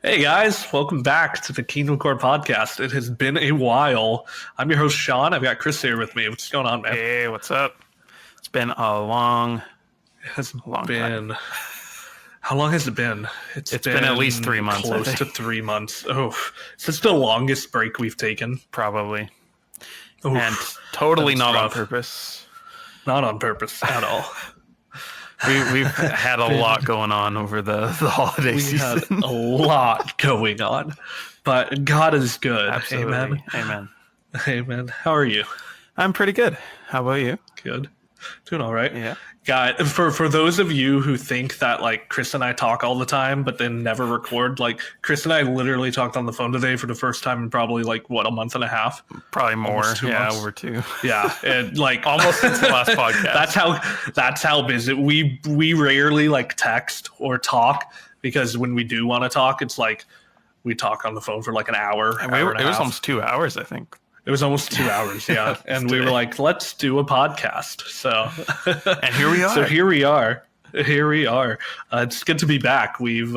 Hey guys, welcome back to the KingdomCore Podcast. It has been a while. I'm your host, Sean. I've got Chris here with me. What's going on, man? Hey, what's up? It's been a long time. How long has it been? It's been at least 3 months. Close to 3 months. Oh, is this the longest break we've taken? Probably. Oof, and totally not rough. On purpose. Not on purpose at all. We've had a lot going on over the holiday season. Had a lot going on, but God is good. Absolutely. Amen. Amen. How are you? I'm pretty good. How about you? Good. Doing all right. Yeah. God, for those of you who think that like Chris and I talk all the time, but then never record, like Chris and I literally talked on the phone today for the first time in probably like a month and a half, probably more. Almost 2 months. Over 2. Yeah, and like almost since the last podcast. That's how busy we rarely like text or talk, because when we do want to talk, it's like we talk on the phone for like an hour. And it was almost 2 hours, I think. It was almost 2 hours, yeah. And we were like, let's do a podcast. So, and here we are. So here we are. It's good to be back. We've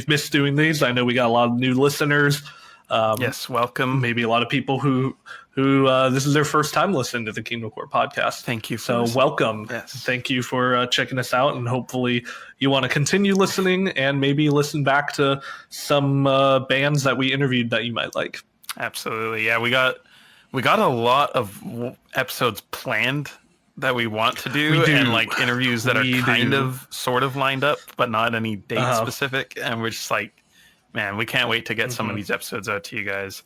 missed doing these. I know we got a lot of new listeners. Yes, welcome. Maybe a lot of people who this is their first time listening to the KingdomCore Podcast. Thank you. So welcome. Yes. Thank you for checking us out, and hopefully you want to continue listening and maybe listen back to some bands that we interviewed that you might like. Absolutely. Yeah, we got a lot of episodes planned that we want to do, and like interviews that are sort of lined up, but not any date specific. And we're just like, man, we can't wait to get some of these episodes out to you guys.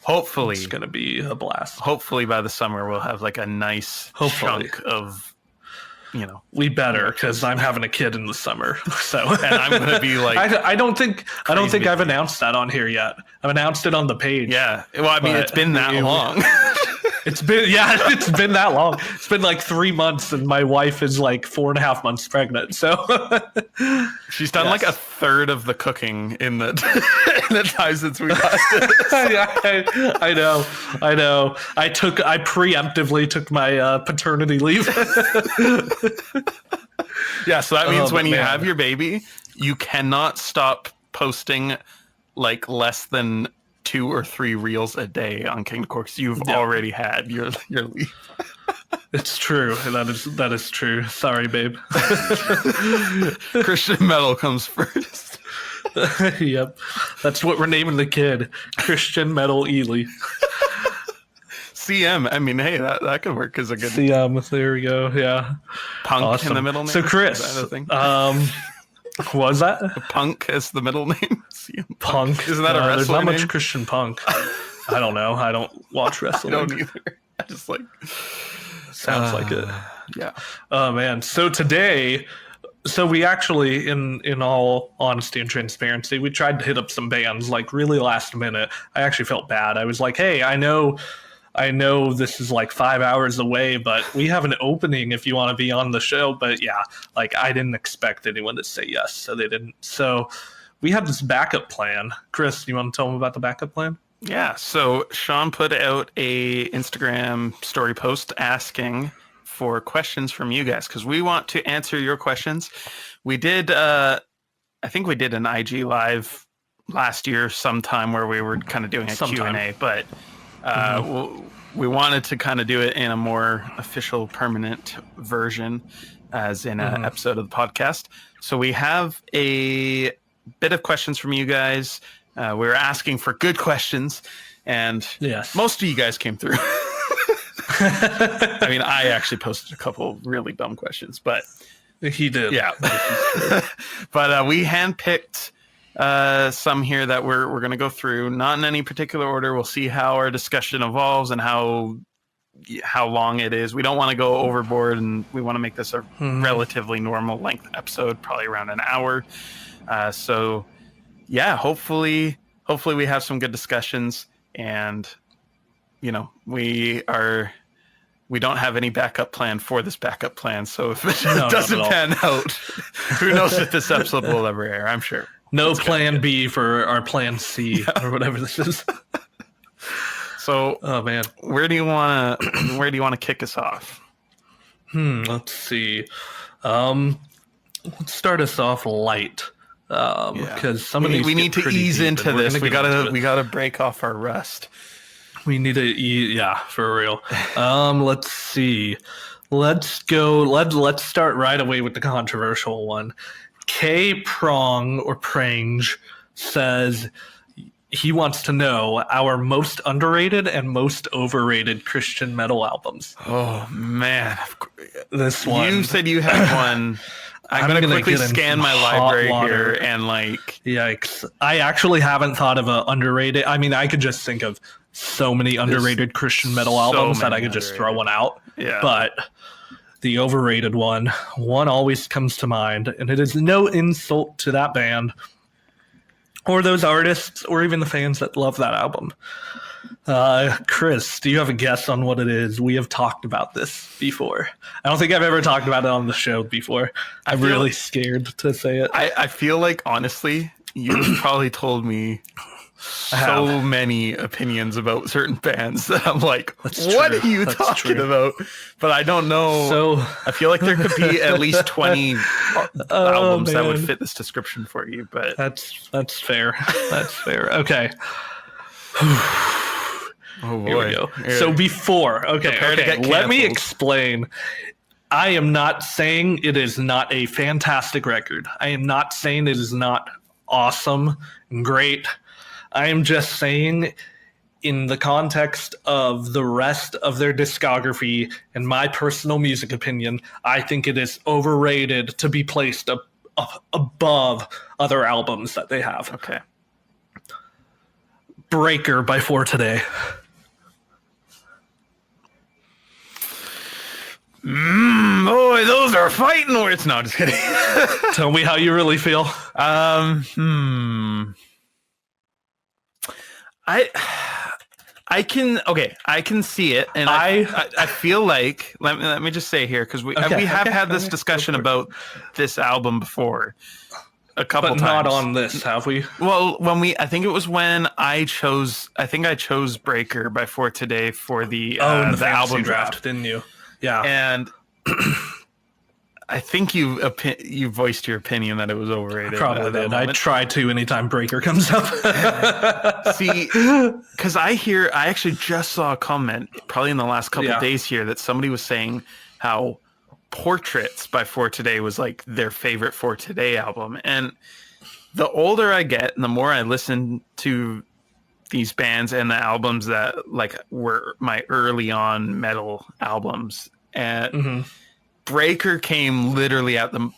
Hopefully, it's going to be a blast. Hopefully by the summer, we'll have like a nice chunk of, we better, because I'm having a kid in the summer. So, and I'm going to be like, I don't think I've announced that on here yet. I've announced it on the page. Yeah. Well, I mean, it's been that long. It's been that long. It's been like 3 months, and my wife is like 4.5 months pregnant. So she's done like a third of the cooking in the time since we last did. Yeah, I know. I preemptively took my paternity leave. Yeah, so that means when you have your baby, you cannot stop posting like less than 2 or 3 reels a day on KingdomCore, because you've already had your leave. It's true. That is true. Sorry, babe. Christian metal comes first. Yep. That's what we're naming the kid. Christian Metal Ely. CM. I mean, hey, that could work as a good CM. There we go. Yeah. Punk in the middle name. So Chris, was that Punk as the middle name? CM Punk. Isn't that a wrestling There's not name? much Christian Punk. I don't know. I don't watch wrestling. I don't either. I just like sounds like it. Yeah. Oh man. So today. So we actually, in all honesty and transparency, we tried to hit up some bands like really last minute. I actually felt bad. I was like, hey, I know this is like 5 hours away, but we have an opening if you want to be on the show. But yeah, like I didn't expect anyone to say yes, so they didn't. So we have this backup plan. Chris, you want to tell them about the backup plan? Yeah. So Sean put out a Instagram story post asking for questions from you guys, because we want to answer your questions. We did, I think we did an IG live last year sometime where we were kind of doing a Q&A, but we wanted to kind of do it in a more official, permanent version, as in an episode of the podcast. So we have a bit of questions from you guys. We were asking for good questions, and most of you guys came through. I mean, I actually posted a couple really dumb questions, but he did. Yeah. But we handpicked some here that we're going to go through, not in any particular order. We'll see how our discussion evolves and how long it is. We don't want to go overboard, and we want to make this a relatively normal length episode, probably around an hour. So yeah, hopefully we have some good discussions, and we don't have any backup plan for this backup plan. So if it doesn't pan out, who knows if this episode will ever air, I'm sure. No plan B for our plan C or whatever this is. So, oh man, where do you want to kick us off? Let's see. Let's start us off light. because some of these we need to ease into this. We gotta break off our rust. We need to yeah, for real. Let's see. Let's start right away with the controversial one. K Prong or Prange says he wants to know our most underrated and most overrated Christian metal albums. Oh man, this one. You said you had one. I'm gonna quickly scan my library here and like. Yikes! I actually haven't thought of a underrated. I mean, I could just think of so many underrated Christian metal albums that I could just throw one out. Yeah. But the overrated one always comes to mind, and it is no insult to that band or those artists or even the fans that love that album. Chris, do you have a guess on what it is? We have talked about this before. I don't think I've ever talked about it on the show before. I'm really scared to say it. I feel like, honestly, you've probably told me so many opinions about certain bands that I'm like, what are you talking about? But I don't know. So I feel like there could be at least 20 albums that would fit this description for you. But that's fair. That's fair. Okay. Oh boy. Here we go. So before, let me explain. I am not saying it is not a fantastic record. I am not saying it is not awesome and great. I am just saying, in the context of the rest of their discography and my personal music opinion, I think it is overrated to be placed above other albums that they have. Okay. Breaker by For Today. Boy, those are fighting words. No, just kidding. Tell me how you really feel. I can see it, and I feel like let me just say here, because we have had this discussion about this album before a couple times. Not on this, have we? Well, I think it was when I chose Breaker by For Today for the album draft, didn't you? Yeah, and I think you voiced your opinion that it was overrated. I probably did. I try to anytime Breaker comes up. See, because I actually just saw a comment probably in the last couple of days here that somebody was saying how Portraits by For Today was like their favorite For Today album. And the older I get and the more I listen to these bands and the albums that like were my early on metal albums, and Breaker came literally at the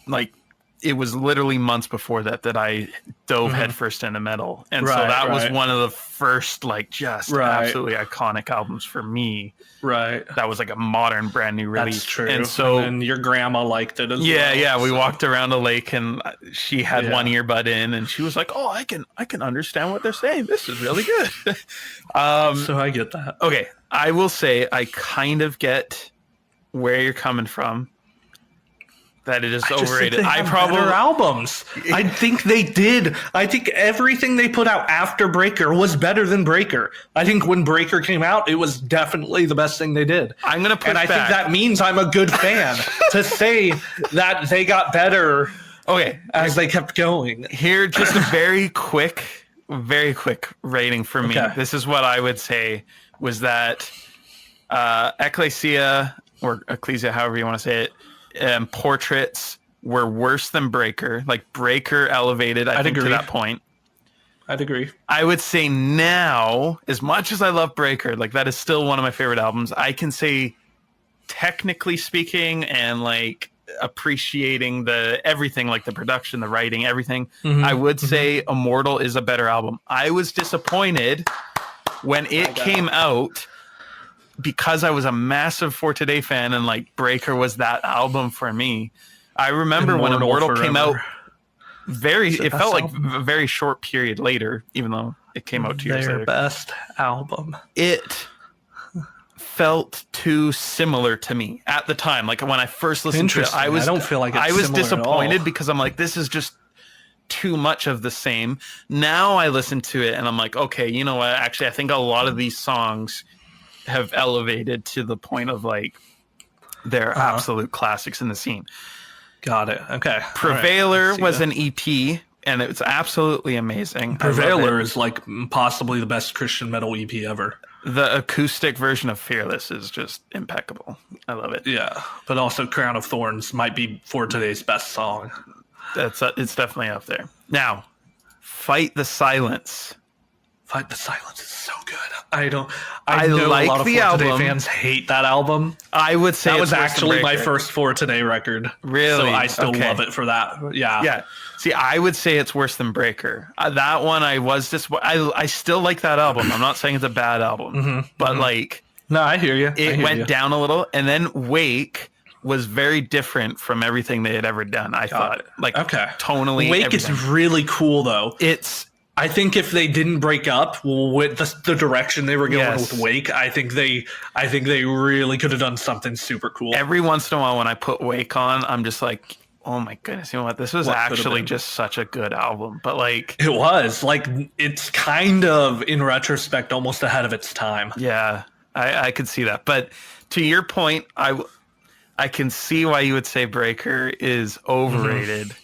it was literally months before that I dove headfirst into metal, and so that was one of the first absolutely iconic albums for me. Right, that was like a modern, brand new release. That's true. And so, and your grandma liked it as well. Yeah. We walked around a lake, and she had one earbud in, and she was like, "Oh, I can understand what they're saying. This is really good." So I get that. Okay, I will say I kind of get where you're coming from. That it is overrated. I probably better albums. I think they did. I think everything they put out after Breaker was better than Breaker. I think when Breaker came out, it was definitely the best thing they did. I'm gonna push back. And I think that means I'm a good fan to say that they got better. Okay, as they kept going. Here, just a very quick rating for me. Okay. This is what I would say was that Ecclesia, however you want to say it, Portraits were worse than Breaker. Like Breaker elevated, I think, to that point. I'd agree. I would say now, as much as I love Breaker, like that is still one of my favorite albums. I can say, technically speaking, and like appreciating everything, like the production, the writing, everything, I would say Immortal is a better album. I was disappointed when it came out, because I was a massive For Today fan, and like Breaker was that album for me. I remember when Immortal came out, it felt like a very short period later, even though it came out 2 years later. Their best album. It felt too similar to me at the time. Like when I first listened to it, I don't feel like I was disappointed because I'm like, this is just too much of the same. Now I listen to it and I'm like, okay, you know what? Actually, I think a lot of these songs have elevated to the point of like they're absolute classics in the scene. Got it. Okay. Prevailer was an EP, and it's absolutely amazing. Prevailer is like possibly the best Christian metal EP ever. The acoustic version of Fearless is just impeccable. I love it. Yeah, but also Crown of Thorns might be for today's best song. It's definitely up there. Now, Fight the Silence. Fight the Silence is so good. I know like a lot of the For Today album. fans hate that album. I would say That it's was worse than actually my Breaker. first For Today record. Really? So I still Okay. love it for that. Yeah. Yeah. See, I would say it's worse than Breaker. That one, I still like that album. I'm not saying it's a bad album, but like No, I hear you. it went down a little, and then Wake was very different from everything they had ever done. I thought, like, Okay. tonally, Wake everything. is really cool though. I I think if they didn't break up with the direction they were going Yes. with Wake, I think they really could have done something super cool. every once in a while when I put Wake on, I'm just like, oh my goodness, you know what? This was What could have actually been? just such a good album. But like, It was like it's kind of in retrospect almost ahead of its time. yeah, I could see that. But to your point, I can see why you would say Breaker is overrated.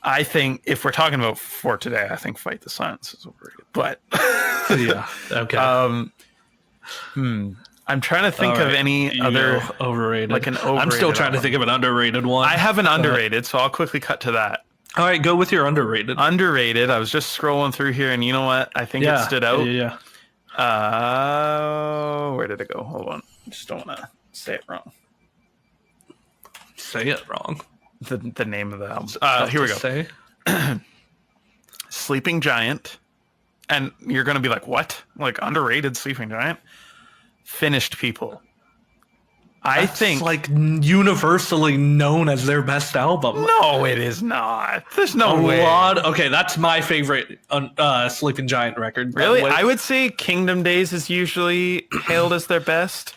I think if we're talking about For Today, I think Fight the Silence is overrated. But Yeah. Okay. I'm trying to think All of right. any You other. go overrated. like an I'm still overrated trying to album. think of an underrated one. I have an underrated, so I'll quickly cut to that. All right, go with your underrated. Underrated. I was just scrolling through here, and you know what? I think it stood out. Yeah. Where did it go? Hold on. I just don't want to say it wrong. Say it wrong. The name of the album. Here we go. Say. Sleeping Giant. And you're going to be like, what? Like, underrated Sleeping Giant? Finished People. I think. like universally known as their best album. No, it is not. There's no way. Okay, that's my favorite Sleeping Giant record. Really? I would say Kingdom Days is usually hailed as their best.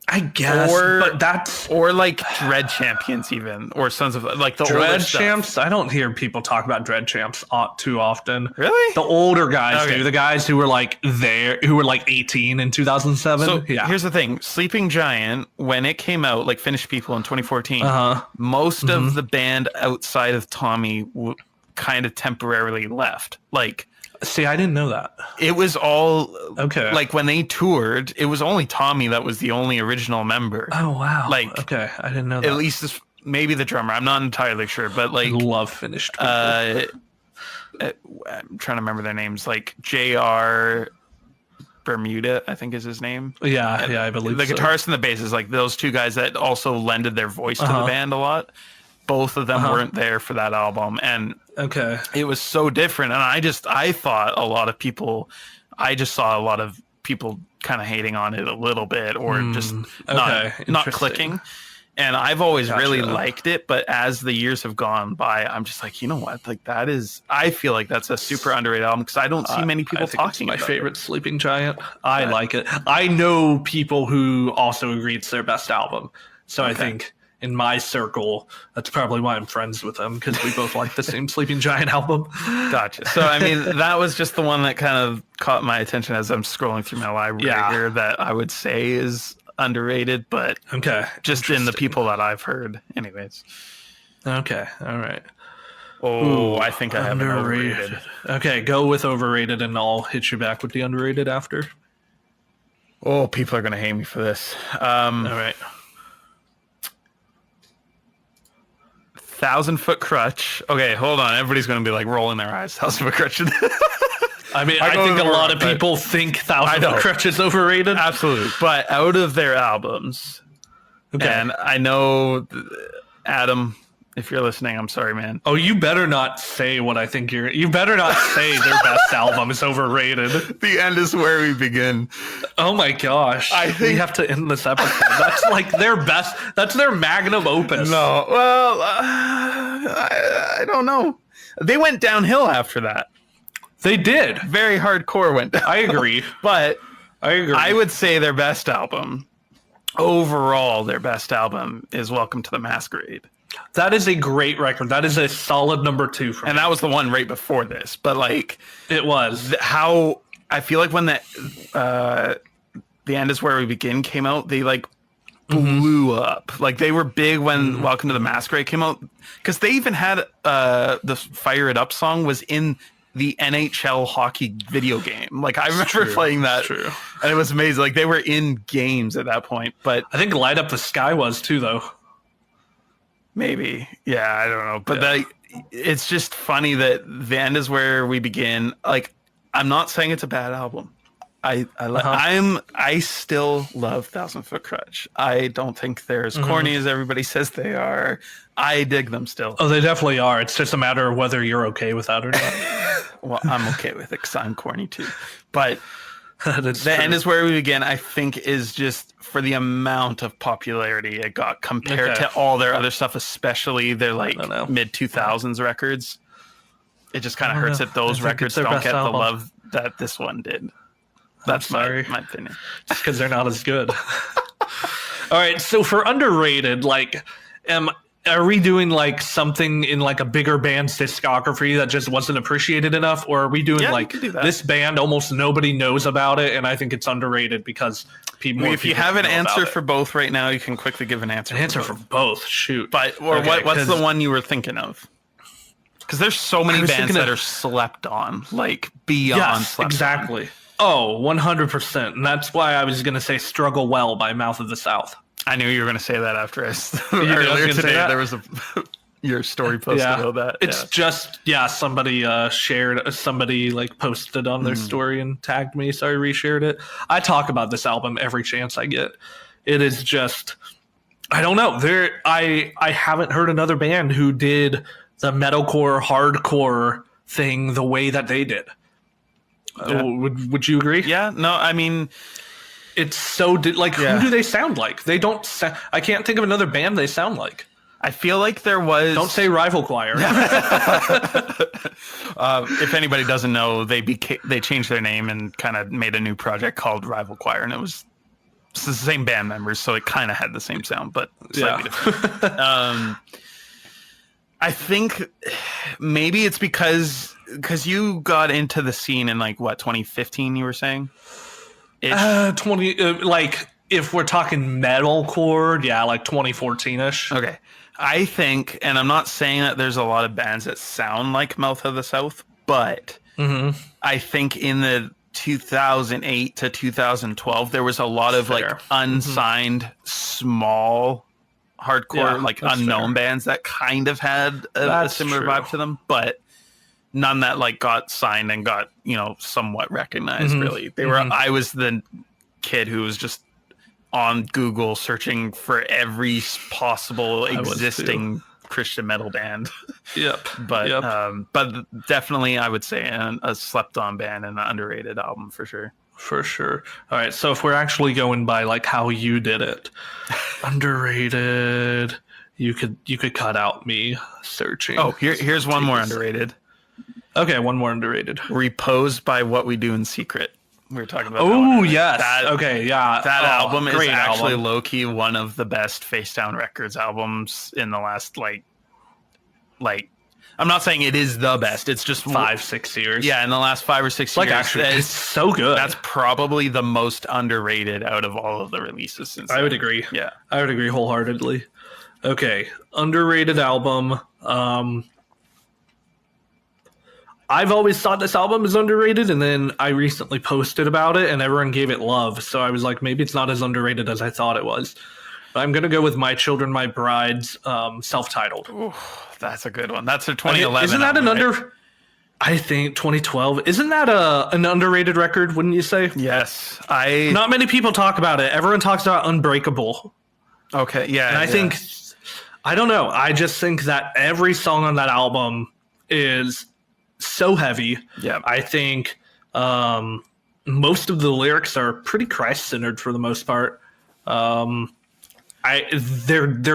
I guess, but that's Or like Dread Champions even. Or Sons of... Like the older Dread stuff. Champs. I don't hear people talk about Dread Champs too often. Really? The older guys Okay. do. The guys who were like 18 in 2007. So yeah. here's the thing. Sleeping Giant, when it came out, like Finished People in 2014, Uh-huh. most of the band outside of Tommy kind of temporarily left. Like, See, I didn't know that. it was all... Okay. Like, when they toured, it was only Tommy that was the only original member. Oh wow. like- okay, I didn't know that. At least maybe the drummer. I'm not entirely sure. But, I like... love Finished People. I'm trying to remember their names. Like, J.R. Bermuda, I think is his name. yeah, I believe The so. guitarist and the bassist, like those two guys that also lended their voice to the band a lot. Both of them weren't there for that album, and Okay. it was so different. And I thought a lot of people, I just saw a lot of people kind of hating on it a little bit, or just not interesting. clicking. And I've always really Gotcha. liked it, but as the years have gone by, I'm just like, you know what? Like I feel like that's a super underrated album because I don't see many people I think talking it's about my favorite it. Sleeping Giant. I like it. I know people who also agree it's their best album. So I think in my circle, that's probably why I'm friends with them, because we both like the same Sleeping Giant album. Gotcha. So, I mean, that was just the one that kind of caught my attention as I'm scrolling through my library here that I would say is underrated, but Okay. just in the people that I've heard. Anyways. Okay. All right. Oh, I think I have an overrated. Okay, go with overrated, and I'll hit you back with the underrated after. Oh, people are going to hate me for this. All right. 1,000-Foot Crutch. Okay, hold on. Everybody's going to be like rolling their eyes. 1,000-Foot Crutch. I mean, I I go think to a the lot wrong, of but- people think I Thousand know. Foot Crutch is overrated. Absolutely. But out of their albums, Okay. and I know, Adam, if you're listening, I'm sorry, man. Oh, you better not say what I think you better not say their best album is overrated. The end is where we begin. Oh my gosh. I we think- have to end this episode. That's like their best. That's their magnum opus. No, well, I don't know. They went downhill after that. They did. Very hardcore went down. I agree. But I agree. I would say their best album, overall, their best album is Welcome to the Masquerade. That is a great record. That is a solid number 2 for me. And that was the one right before this. But like, It was. how I feel like when the end is where we begin came out, they like blew up. Like they were big when Welcome to the Masquerade came out, because they even had the Fire It Up song was in the NHL hockey video game. Like I remember playing that, and it was amazing. Like they were in games at that point. But I think Light Up the Sky was too, though. Maybe, yeah, I don't know. But it's just funny that The End Is Where We Begin. Like I'm not saying it's a bad album. I still love 1,000 Foot Crutch. I don't think they're as corny as everybody says they are. I dig them still. Oh, they definitely are. It's just a matter of whether you're okay with that or not. Well, I'm okay with it because I'm corny too. But The End Is Where We Begin, I think, is just for the amount of popularity it got compared to all their other stuff, especially their like mid 2000s records. It just kind of hurts that those records don't get the love that this one did. That's my opinion. Just because they're not as good. All right, so for underrated, like, are we doing like something in like a bigger band's discography that just wasn't appreciated enough, or are we doing like this band almost nobody knows about it, and I think it's underrated because people? If you have an answer for both right now, you can quickly give an answer. An answer for both. Shoot, but what's the one you were thinking of? Because there's so many bands that are slept on, like beyond slept exactly. On. Oh, 100%. And that's why I was going to say Struggle Well by Mouth of the South. I knew you were going to say that after earlier today. There was your story posted about that. It's just, somebody somebody like posted on their story and tagged me. So I reshared it. I talk about this album every chance I get. It is just, I don't know. I haven't heard another band who did the metalcore, hardcore thing the way that they did. Would you agree? Yeah, no, I mean, it's so who do they sound like? They don't. I can't think of another band they sound like. I feel like there was. Don't say Rival Choir. If anybody doesn't know, they changed their name and kind of made a new project called Rival Choir, and it's the same band members, so it kind of had the same sound, but slightly different. I think maybe it's because you got into the scene in like what 2015 you were saying? 20 like if we're talking metalcore, like 2014ish. Okay. I think, and I'm not saying that there's a lot of bands that sound like Mouth of the South, but I think in the 2008 to 2012 there was a lot of like unsigned small hardcore unknown bands that kind of had a similar vibe to them, but none that like got signed and got somewhat recognized. Really, they were. I was the kid who was just on Google searching for every possible existing Christian metal band. But definitely I would say a slept on band and an underrated album for sure. For sure. All right. So if we're actually going by like how you did it, underrated, you could cut out me searching. Oh, here's one more underrated. Okay, one more underrated. Reposed by What We Do in Secret. We were talking about. Oh yes. That album is actually low key one of the best Facedown Records albums in the last like. I'm not saying it is the best. It's just 5-6 years. Yeah, in the last 5 or 6 years. Actually, it's so good. That's probably the most underrated out of all of the releases since I would agree. Yeah. I would agree wholeheartedly. Okay. Underrated album. I've always thought this album is underrated, and then I recently posted about it, and everyone gave it love. So I was like, maybe it's not as underrated as I thought it was. But I'm going to go with My Children, My Bride's self-titled. Ooh, that's a good one. That's a 2011 Isn't that album, right? I think 2012. Isn't that an underrated record, wouldn't you say? Yes. Not many people talk about it. Everyone talks about Unbreakable. Okay, yeah. And I think, I don't know. I just think that every song on that album is so heavy. Yeah. I think most of the lyrics are pretty Christ-centered for the most part. Their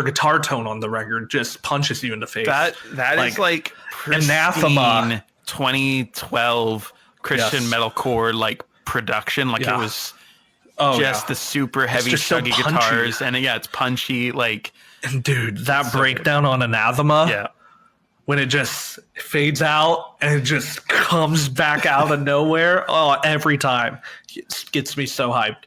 guitar tone on the record just punches you in the face. That is like Anathema 2012 Christian metalcore like production. Like it was the super heavy chuggy guitars, and it's punchy. Like, and dude, that breakdown on Anathema, when it just fades out and it just comes back out of nowhere. Oh, every time it gets me so hyped.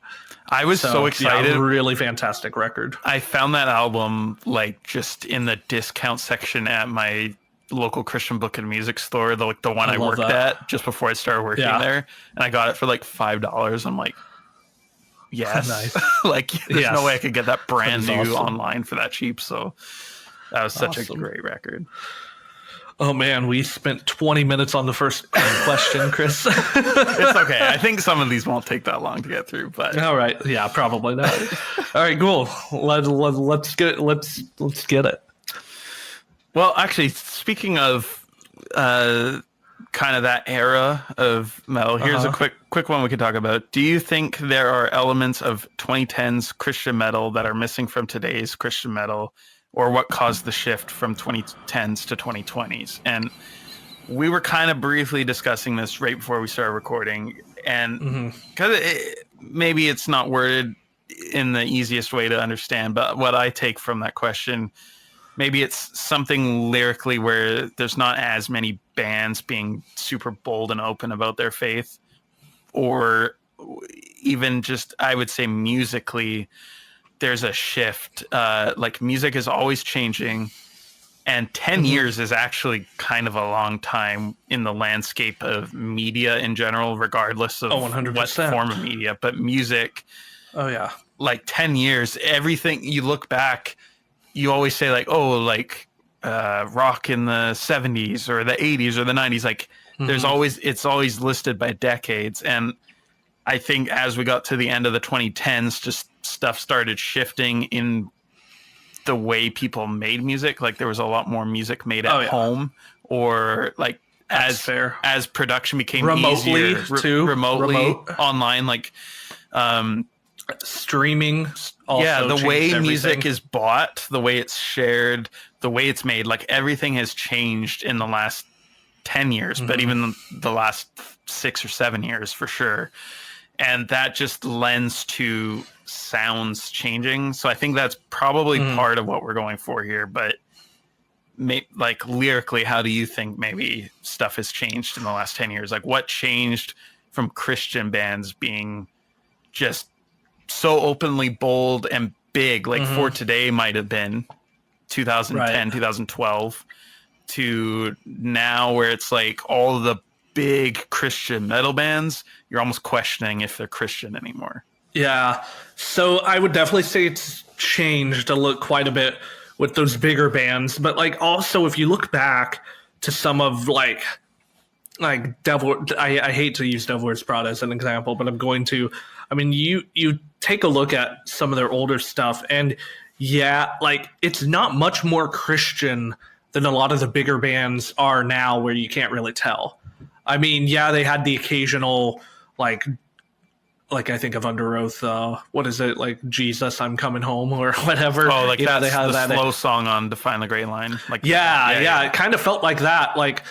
I was so excited. Yeah, really fantastic record. I found that album like just in the discount section at my local Christian book and music store, the one I worked at just before I started working there, and I got it for like $5. I'm like, yes, nice. Like there's no way I could get that brand new online for that cheap. So that was such a great record. Oh man, we spent 20 minutes on the first question, Chris. It's okay. I think some of these won't take that long to get through, but all right, yeah, probably not. All right, cool. Let's get it. Well, actually, speaking of kind of that era of metal, here's a quick one we could talk about. Do you think there are elements of 2010s Christian metal that are missing from today's Christian metal? Or what caused the shift from 2010s to 2020s? And we were kind of briefly discussing this right before we started recording. And because maybe it's not worded in the easiest way to understand, but what I take from that question, maybe it's something lyrically where there's not as many bands being super bold and open about their faith. Or even just, I would say musically, there's a shift. Like music is always changing, and 10 years is actually kind of a long time in the landscape of media in general, regardless of 100%. What form of media. But music, like 10 years, everything you look back, you always say like, oh, like rock in the 70s or the 80s or the 90s. Like it's always listed by decades. And I think as we got to the end of the 2010s, just stuff started shifting in the way people made music. Like there was a lot more music made at home, or like as production became remotely easier, remotely online, like streaming. Also the way music is bought, the way it's shared, the way it's made, like everything has changed in the last 10 years, but even the last 6 or 7 years for sure. And that just lends to sounds changing. So I think that's probably part of what we're going for here. But like lyrically, how do you think maybe stuff has changed in the last 10 years? Like what changed from Christian bands being just so openly bold and big, like For Today might have been 2010, 2012, to now where it's like all the big Christian metal bands, you're almost questioning if they're Christian anymore. Yeah. So I would definitely say it's changed quite a bit with those bigger bands. But like also if you look back to some of like Devil, I hate to use Devil Wears Prada as an example, but I'm going to. I mean, you take a look at some of their older stuff, and like it's not much more Christian than a lot of the bigger bands are now, where you can't really tell. I mean, they had the occasional like I think of Under Oath. What is it, like Jesus, I'm Coming Home or whatever? Oh, like they had that slow song on Define the Great Line. Like it kind of felt like that. Like,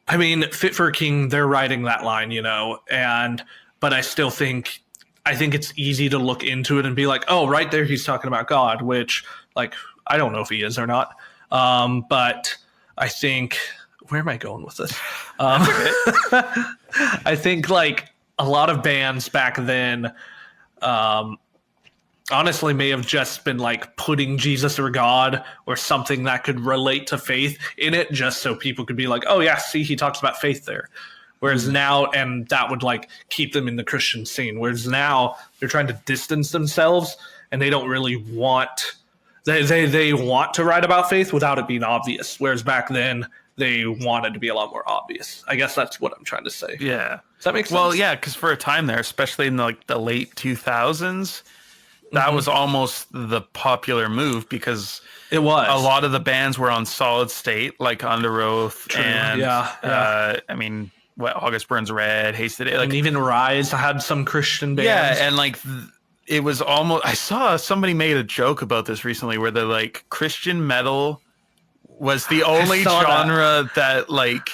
I mean, Fit for a King, they're writing that line, but I still think it's easy to look into it and be like, oh, right there, he's talking about God, which like I don't know if he is or not. But I think. Where am I going with this? I think like a lot of bands back then honestly may have just been like putting Jesus or God or something that could relate to faith in it, just so people could be like, oh yeah, see, he talks about faith there. Whereas now, and that would like keep them in the Christian scene. Whereas now they're trying to distance themselves, and they don't really want, they want to write about faith without it being obvious. Whereas back then, they wanted to be a lot more obvious. I guess that's what I'm trying to say. Yeah. Does that make sense? Well, yeah, because for a time there, especially in the late 2000s, that was almost the popular move, because it was. A lot of the bands were on Solid State, like Under Oath. True. And I mean, August Burns Red, Hasted, like, and even Rise had some Christian bands. Yeah, and like it was almost, I saw somebody made a joke about this recently where they're like, Christian metal was the only genre that like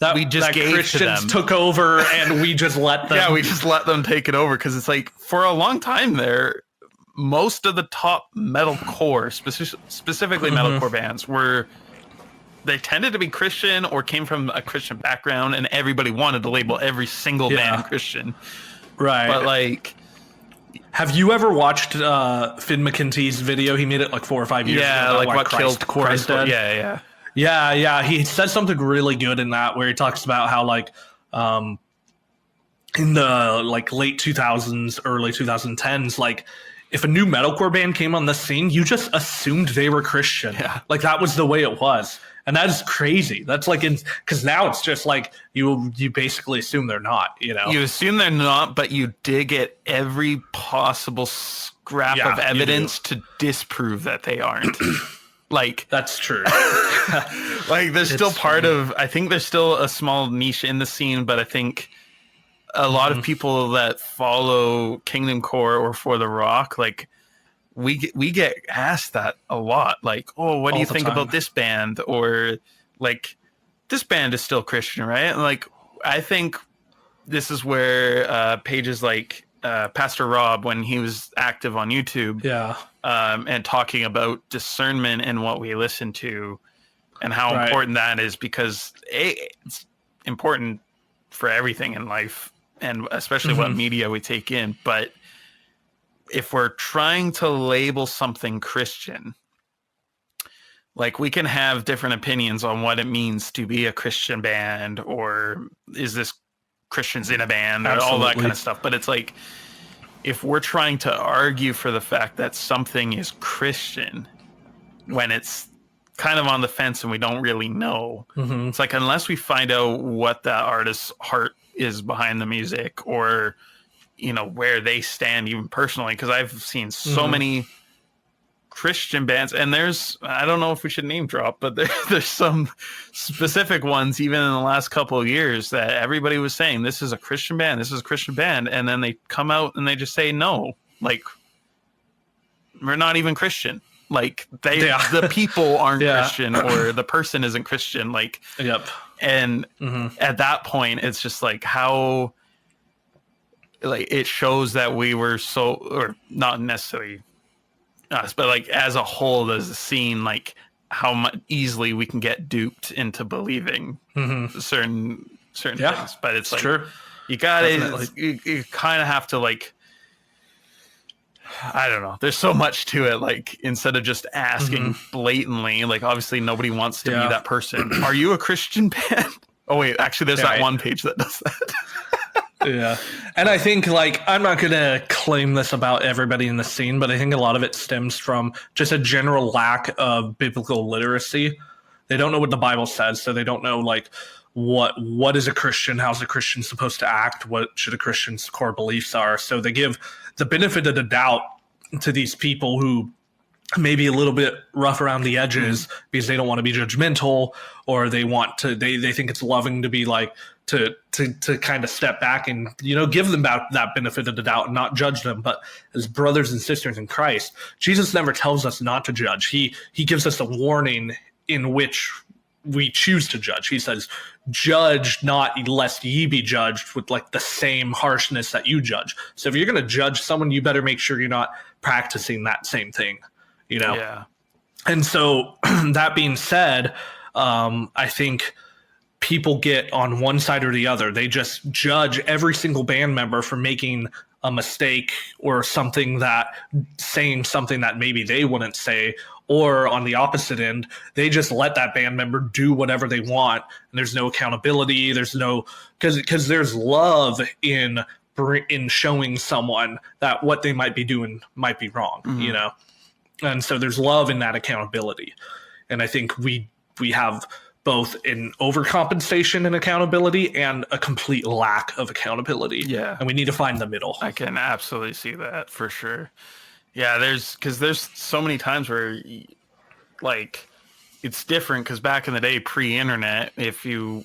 that we just gave Christians to them. Took over, and we just let them. Yeah, we just let them take it over, because it's like for a long time there, most of the top metalcore, specifically metalcore bands, they tended to be Christian or came from a Christian background, and everybody wanted to label every single band Christian. Right. But like Have you ever watched Finn McKenty's video? He made it like 4 or 5 years ago. Yeah, like what killed Christ dead. Yeah. Yeah. He said something really good in that, where he talks about how like in the like late 2000s, early 2010s, like if a new metalcore band came on the scene, you just assumed they were Christian. Yeah. Like that was the way it was. And that is crazy. That's like, because now it's just like you basically assume they're not, you know? You assume they're not, but you dig at every possible scrap of evidence to disprove that they aren't. Like, that's true. Like there's still I think there's still a small niche in the scene, but I think a lot of people that follow KingdomCore or For the Rock, like, we get asked that a lot, like, oh, what do you think about this band? Or like, this band is still Christian, right? And like, I think this is where pages like Pastor Rob, when he was active on YouTube, and talking about discernment and what we listen to and how important that is, because it's important for everything in life, and especially what media we take in. But if we're trying to label something Christian, like, we can have different opinions on what it means to be a Christian band, or is this Christians in a band, or all that kind of stuff. But it's like, if we're trying to argue for the fact that something is Christian when it's kind of on the fence and we don't really know, it's like, unless we find out what that artist's heart is behind the music, or you know, where they stand even personally, because I've seen so many Christian bands, and I don't know if we should name drop, but there's some specific ones even in the last couple of years that everybody was saying, this is a Christian band, and then they come out and they just say, no, like, we're not even Christian. Like, the people aren't Christian, or the person isn't Christian. Like, and at that point, it's just like, how, like, it shows that we were or not necessarily us, but like as a whole, as a scene, like how much easily we can get duped into believing certain things. But it's like, true. You gotta, you kind of have to, like, I don't know. There's so much to it. Like, instead of just asking blatantly, like, obviously nobody wants to be that person. Are you a Christian band? Oh wait, actually, there's that one page that does that. Yeah. And I think, like, I'm not going to claim this about everybody in the scene, but I think a lot of it stems from just a general lack of biblical literacy. They don't know what the Bible says, so they don't know, like, what is a Christian, how's a Christian supposed to act, what should a Christian's core beliefs are. So they give the benefit of the doubt to these people who may be a little bit rough around the edges because they don't want to be judgmental, or they want to, they think it's loving to be like, to kind of step back and, you know, give them that benefit of the doubt and not judge them. But as brothers and sisters in Christ, Jesus never tells us not to judge. He gives us a warning in which we choose to judge. He says, judge not lest ye be judged with like the same harshness that you judge. So if you're going to judge someone, you better make sure you're not practicing that same thing, you know? Yeah. And so that being said, I think people get on one side or the other. They just judge every single band member for making a mistake or saying something that maybe they wouldn't say. Or on the opposite end, they just let that band member do whatever they want, and there's no accountability. There's no, because there's love in showing someone that what they might be doing might be wrong, you know? And so there's love in that accountability. And I think we have both an overcompensation in accountability and a complete lack of accountability. Yeah. And we need to find the middle. I can absolutely see that for sure. Yeah, there's so many times where, like, it's different, because back in the day, pre-internet, if you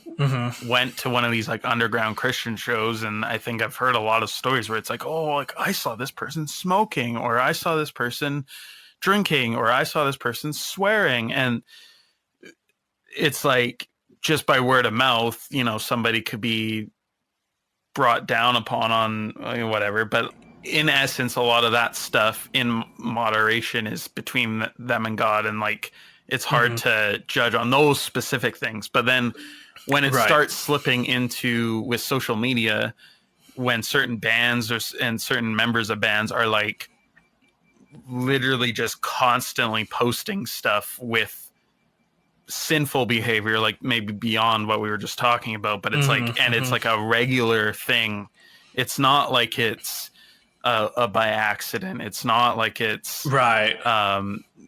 went to one of these like underground Christian shows, and I think I've heard a lot of stories where it's like, oh, like, I saw this person smoking, or I saw this person drinking, or I saw this person swearing, and it's like, just by word of mouth, you know, somebody could be brought down upon on whatever. But in essence, a lot of that stuff in moderation is between them and God. And like, it's hard to judge on those specific things. But then when it starts slipping into with social media, when certain bands and certain members of bands are like literally just constantly posting stuff with sinful behavior, like maybe beyond what we were just talking about, but it's like, and it's like a regular thing. It's not like it's a by accident. It's not like it's right.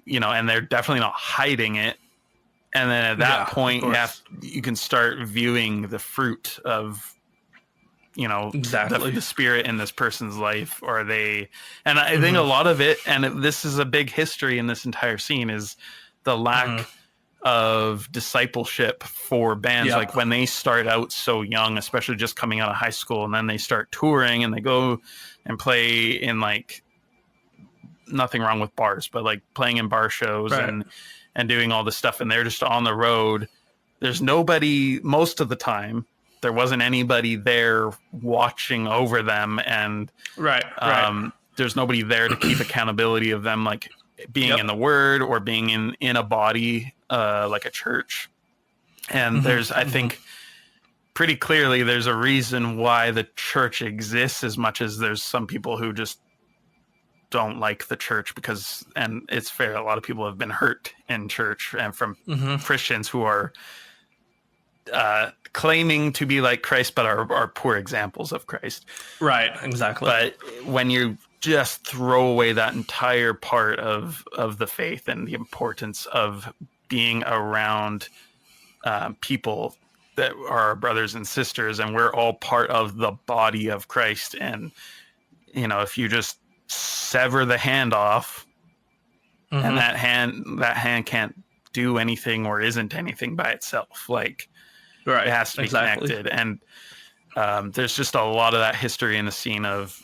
You know, and they're definitely not hiding it. And then at that point, you can start viewing the fruit of, you know, the spirit in this person's life, or they, and I think a lot of it, and this is a big history in this entire scene, is the lack of discipleship for bands. Like when they start out so young, especially just coming out of high school, and then they start touring and they go and play in, like, nothing wrong with bars, but like playing in bar shows and doing all this stuff, and they're just on the road. There's nobody, most of the time, there wasn't anybody there watching over them, and there's nobody there to keep accountability of them, like being in the word or being in a body, like a church. And there's, I think, pretty clearly there's a reason why the church exists, as much as there's some people who just don't like the church because, and it's fair, a lot of people have been hurt in church and from Christians who are claiming to be like Christ, but are poor examples of Christ. Right, exactly. But when you just throw away that entire part of the faith and the importance of being around people that are our brothers and sisters, and we're all part of the body of Christ. And, you know, if you just sever the hand off, and that hand can't do anything or isn't anything by itself, like, it has to be connected. And there's just a lot of that history in the scene of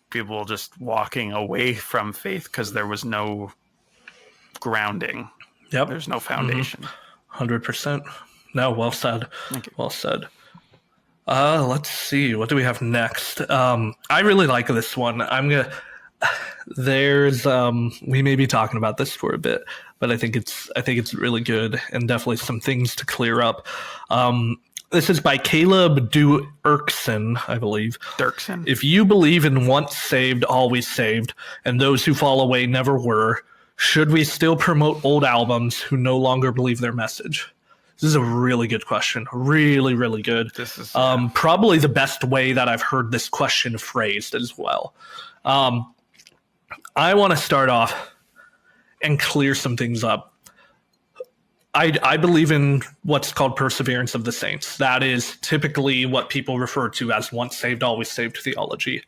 people just walking away from faith because there was no grounding. There's no foundation. 100%. No, well said. Well said. Let's see. What do we have next? I really like this one. We may be talking about this for a bit, but I think it's really good, and definitely some things to clear up. This is by calebdoerksen, I believe. Dirksen. If you believe in once saved, always saved, and those who fall away never were, should we still promote old albums who no longer believe their message? This is a really good question. Really, really good. This is probably the best way that I've heard this question phrased as well. I want to start off and clear some things up. I believe in what's called perseverance of the saints. That is typically what people refer to as once saved, always saved theology.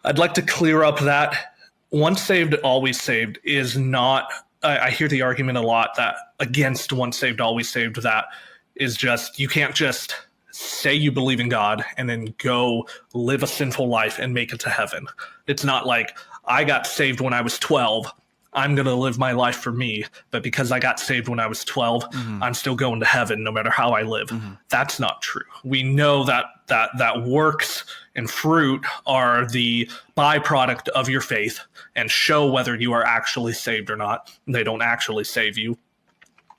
I'd like to clear up that once saved, always saved is not, I hear the argument a lot that against once saved, always saved, that is just, you can't just say you believe in God and then go live a sinful life and make it to heaven. It's not like, I got saved when I was 12. I'm going to live my life for me. But because I got saved when I was 12, I'm still going to heaven no matter how I live. That's not true. We know that works and fruit are the byproduct of your faith and show whether you are actually saved or not. They don't actually save you.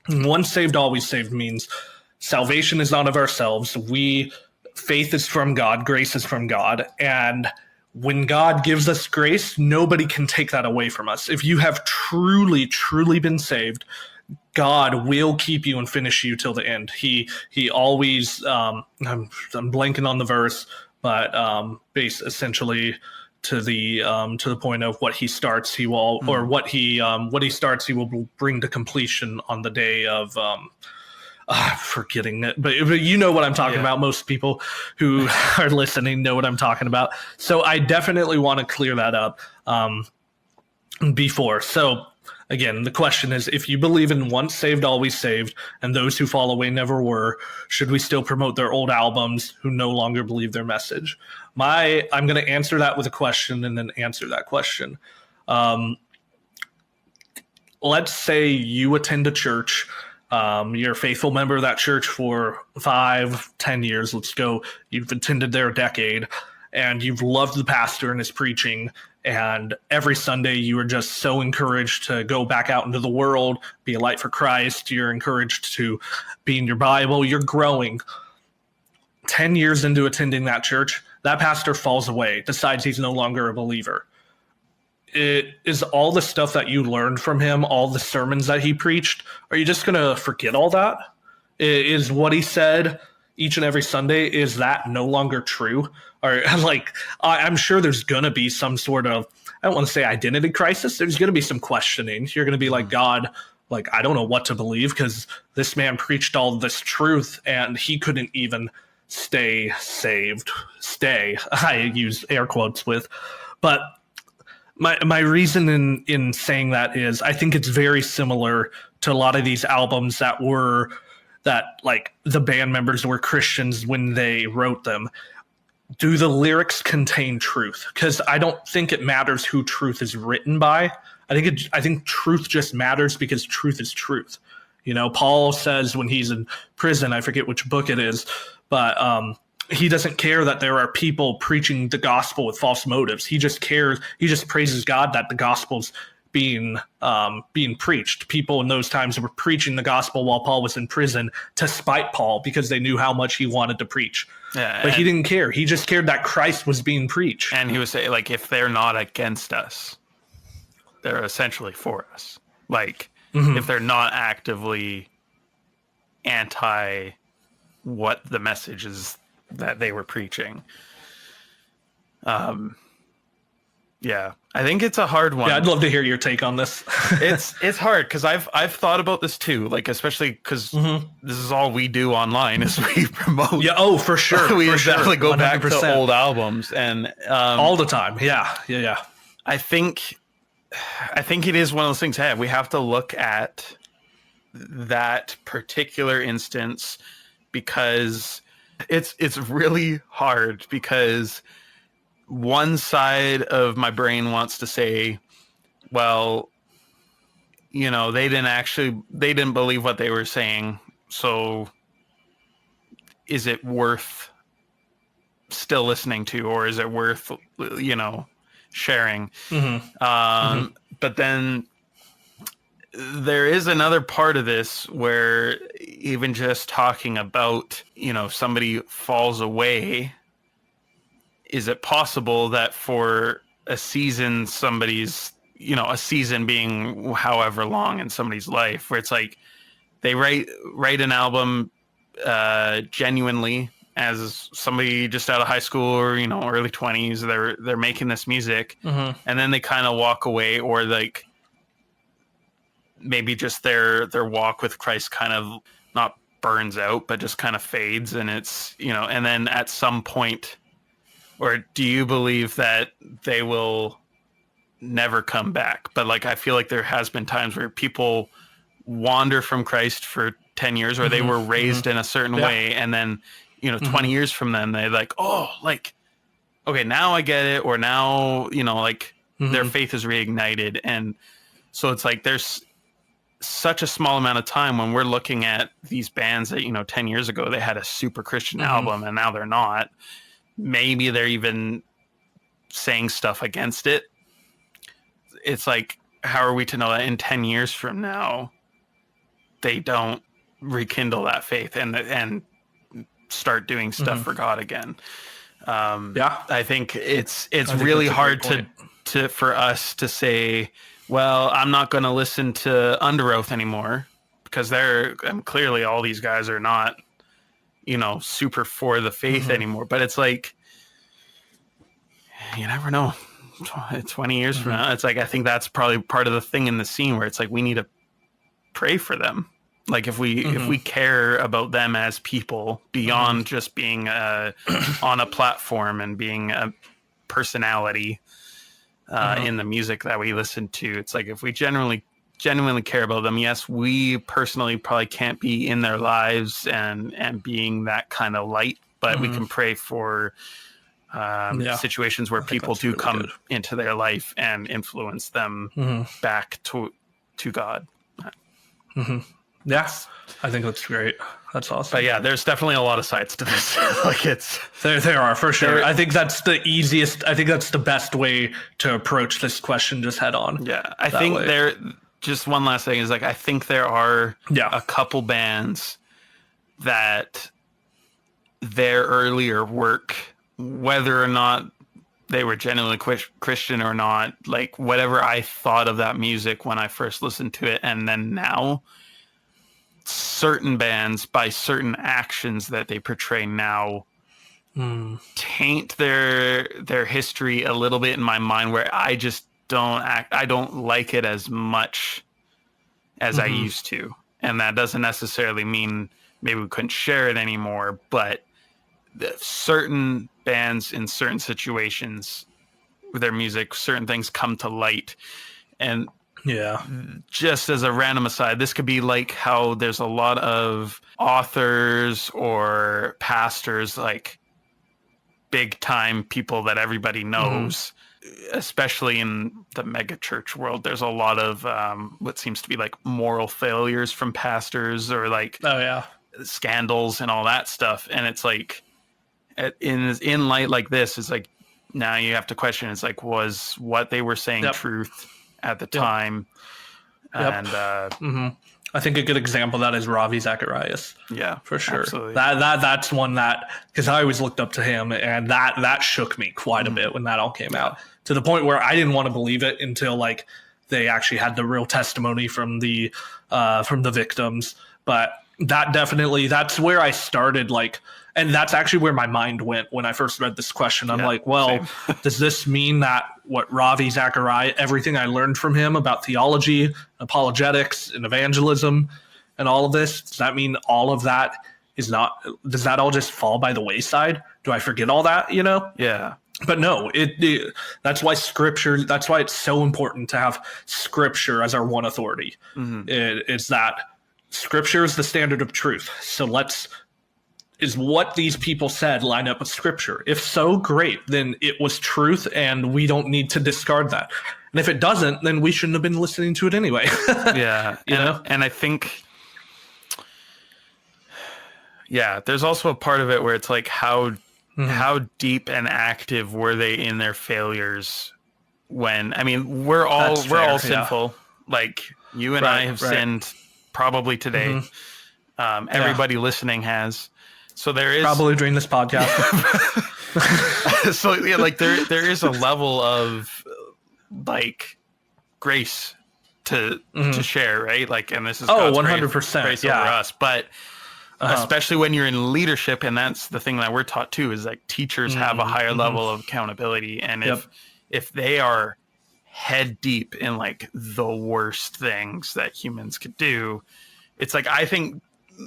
Once saved, always saved means salvation is not of ourselves. Faith is from God. Grace is from God. And when God gives us grace, nobody can take that away from us. If you have truly, truly been saved, God will keep you and finish you till the end. He always, I'm blanking on the verse, but essentially to the point of what he starts, he will, or what he starts, he will bring to completion on the day of. Forgetting it, but you know what I'm talking about. Most people who are listening know what I'm talking about. So I definitely want to clear that up before. So again, the question is, if you believe in once saved, always saved, and those who fall away never were, should we still promote their old albums who no longer believe their message? I'm going to answer that with a question and then answer that question. Let's say you attend a church. You're a faithful member of that church for 5-10 years. Let's go. You've attended there a decade, and you've loved the pastor and his preaching. And every Sunday you are just so encouraged to go back out into the world, be a light for Christ. You're encouraged to be in your Bible. You're growing. 10 years into attending that church, That pastor falls away, decides he's no longer a believer. It is all the stuff that you learned from him, all the sermons that he preached. Are you just going to forget all that? Is what he said each and every Sunday, is that no longer true? Or like, I'm sure there's going to be some sort of, I don't want to say identity crisis. There's going to be some questioning. You're going to be like, God, like, I don't know what to believe because this man preached all this truth and he couldn't even stay saved. Stay, I use air quotes with. But my reason in saying that is I think it's very similar to a lot of these albums that like the band members were Christians when they wrote them. Do the lyrics contain truth? Because I don't think it matters who truth is written by. I think truth just matters because truth is truth. You know, Paul says when he's in prison, I forget which book it is, but he doesn't care that there are people preaching the gospel with false motives. He just praises God that the gospel's being preached. People in those times were preaching the gospel while Paul was in prison to spite Paul because they knew how much he wanted to preach. Yeah, but he didn't care. He just cared that Christ was being preached. And he was saying, like, if they're not against us, they're essentially for us. Like, if they're not actively anti what the message is that they were preaching. Yeah, I think it's a hard one. Yeah, I'd love to hear your take on this. It's hard because I've thought about this too. Like, especially because this is all we do online is we promote. Yeah, oh, for sure. We definitely go 100%. back to old albums and all the time. Yeah. I think it is one of those things. Hey, we have to look at that particular instance because it's really hard because one side of my brain wants to say, well, you know, they didn't believe what they were saying. So is it worth still listening to, or is it worth, you know, sharing? But then there is another part of this where even just talking about, you know, somebody falls away, is it possible that for a season, somebody's, you know, a season being however long in somebody's life, where it's like they write an album genuinely as somebody just out of high school or, you know, early 20s, they're making this music, and then they kind of walk away, or like maybe just their walk with Christ kind of not burns out, but just kind of fades, and it's, you know, and then at some point, or do you believe that they will never come back? But like, I feel like there has been times where people wander from Christ for 10 years, or they were raised in a certain way, and then, you know, 20 years from then, they like, oh, like, okay, now I get it, or now, you know, like their faith is reignited. And so it's like there's such a small amount of time when we're looking at these bands that, you know, 10 years ago they had a super Christian album and now they're not. Maybe they're even saying stuff against it. It's like, how are we to know that in 10 years from now they don't rekindle that faith and start doing stuff for God again? I think it's really hard to for us to say, well, I'm not going to listen to Under Oath anymore because clearly all these guys are not, you know, super for the faith anymore. But it's like, you never know. 20 years from now, it's like, I think that's probably part of the thing in the scene where it's like, we need to pray for them. Like if we care about them as people beyond just being on a platform and being a personality in the music that we listen to, it's like, if we genuinely care about them, yes, we personally probably can't be in their lives and being that kind of light, but we can pray for situations where people do really come into their life and influence them back to God. Yeah, I think that's great. That's awesome. But yeah, there's definitely a lot of sides to this. Like there are for sure. I think that's the easiest. I think that's the best way to approach this question, just head on. Yeah, I think just one last thing is like, I think there are a couple bands that their earlier work whether or not they were genuinely Christian or not, like whatever I thought of that music when I first listened to it, and then now, certain bands, by certain actions that they portray now, taint their history a little bit in my mind, where I just I don't like it as much as I used to. And that doesn't necessarily mean maybe we couldn't share it anymore, but certain bands in certain situations with their music, certain things come to light. And just as a random aside, this could be like how there's a lot of authors or pastors, like big time people that everybody knows, especially in the mega church world. There's a lot of what seems to be like moral failures from pastors, or like scandals and all that stuff. And it's like, in light like this, it's like, now you have to question, it's like, was what they were saying truth at the time? And I think a good example of that is Ravi Zacharias. Yeah, for sure. Absolutely. That's one that, because I always looked up to him, and that shook me quite a bit when that all came out, to the point where I didn't want to believe it until like they actually had the real testimony from the victims. But that's where I started, like, and that's actually where my mind went when I first read this question. I'm like, well, does this mean that what Ravi Zacharias, everything I learned from him about theology, apologetics, and evangelism, and all of this, does that mean all of that does that all just fall by the wayside? Do I forget all that, Yeah. But no, that's why Scripture, that's why it's so important to have Scripture as our one authority. It's that Scripture is the standard of truth. So is what these people said line up with Scripture? If so, great. Then it was truth, and we don't need to discard that. And if it doesn't, then we shouldn't have been listening to it anyway. And I think, there's also a part of it where it's like, how deep and active were they in their failures? When, I mean, we're all sinful. Like, you and I have sinned probably today. Everybody listening has. So there is probably during this podcast. So like there is a level of like grace to share, right? Like, and this is God's 100% grace over us. But especially when you're in leadership, and that's the thing that we're taught too, is like teachers have a higher level of accountability, and if they are head deep in like the worst things that humans could do, it's like, I think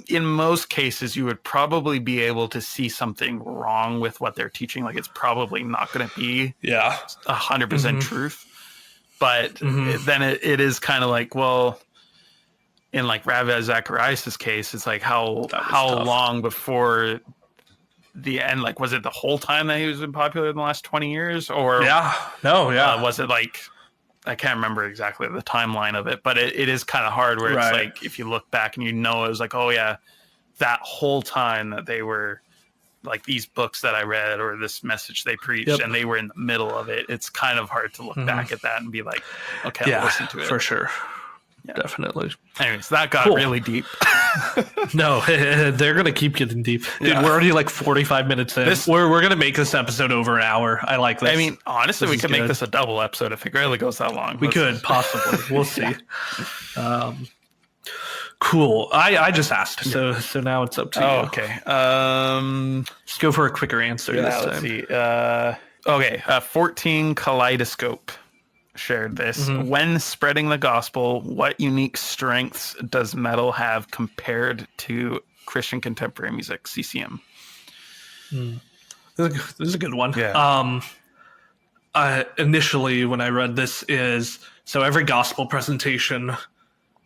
in most cases you would probably be able to see something wrong with what they're teaching. Like, it's probably not going to be 100% truth, but then it is kind of like, well, in like Ravi Zacharias' case, it's like how long before the end? Like, was it the whole time that he was been popular in the last 20 years, or was it like, I can't remember exactly the timeline of it, but it is kind of hard where it's like, if you look back and it was like, oh yeah, that whole time that they were like, these books that I read or this message they preached, and they were in the middle of it, it's kind of hard to look back at that and be like, okay, I'll listen to it. For sure. Definitely. Anyways, that got really deep. No, they're going to keep getting deep. Dude, we're already like 45 minutes in. We're going to make this episode over an hour. I like this. I mean, honestly, we could make this a double episode if it really goes that long. We could, possibly. We'll see. Cool. I just asked, so now it's up to you. Okay. Let's go for a quicker answer this time. Let's see. 14 Kaleidoscope shared this. When spreading the gospel, what unique strengths does metal have compared to Christian contemporary music, CCM? This is a good one. Initially, when I read this, so every gospel presentation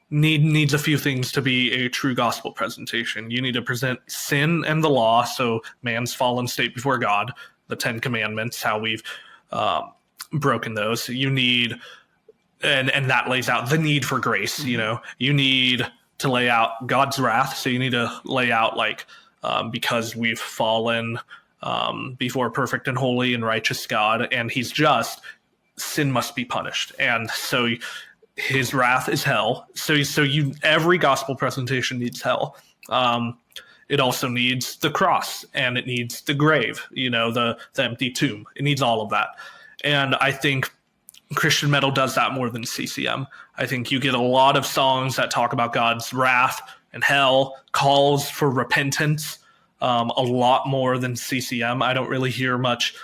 needs a few things to be a true gospel presentation. You need to present sin and the law, so man's fallen state before God, the 10 Commandments, how we've broken those. You need, and that lays out the need for grace. You need to lay out God's wrath, so you need to lay out like because we've fallen before perfect and holy and righteous God, and he's just, sin must be punished, and so his wrath is hell. So every gospel presentation needs hell. it also needs the cross, and it needs the grave, the empty tomb. It needs all of that. And I think Christian metal does that more than CCM. I think you get a lot of songs that talk about God's wrath and hell, calls for repentance, a lot more than CCM. I don't really hear much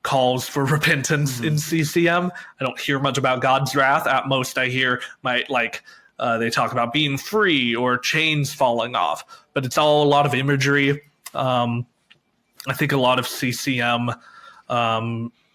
calls for repentance in CCM. I don't hear much about God's wrath. At most, I hear they talk about being free or chains falling off, but it's all a lot of imagery. I think a lot of CCM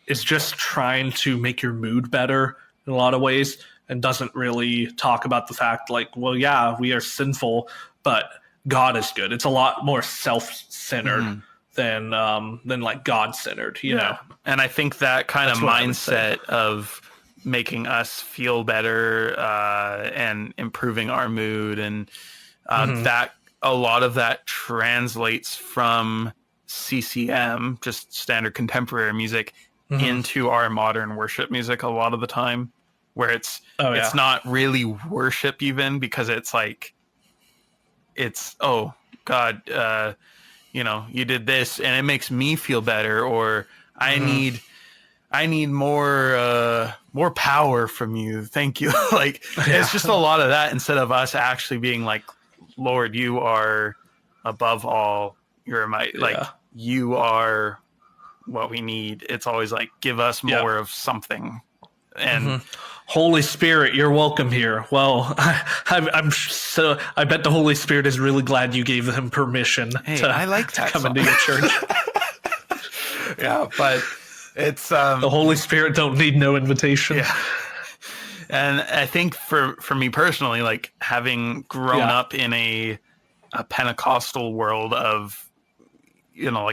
is just trying to make your mood better in a lot of ways, and doesn't really talk about the fact we are sinful, but God is good. It's a lot more self-centered than God-centered, you know. And I think that kind of mindset of making us feel better and improving our mood, and that a lot of that translates from CCM, just standard contemporary music, into our modern worship music a lot of the time, where it's not really worship even, because it's oh God, you did this and it makes me feel better, or I need more power from you, thank you. It's just a lot of that, instead of us actually being like, Lord, you are above all, you're my you are what we need. It's always give us more of something. And Holy Spirit, you're welcome here. Well, I bet the Holy Spirit is really glad you gave him permission to come into your church. But it's the Holy Spirit don't need no invitation. Yeah. And I think for me personally, having grown up in a Pentecostal world of,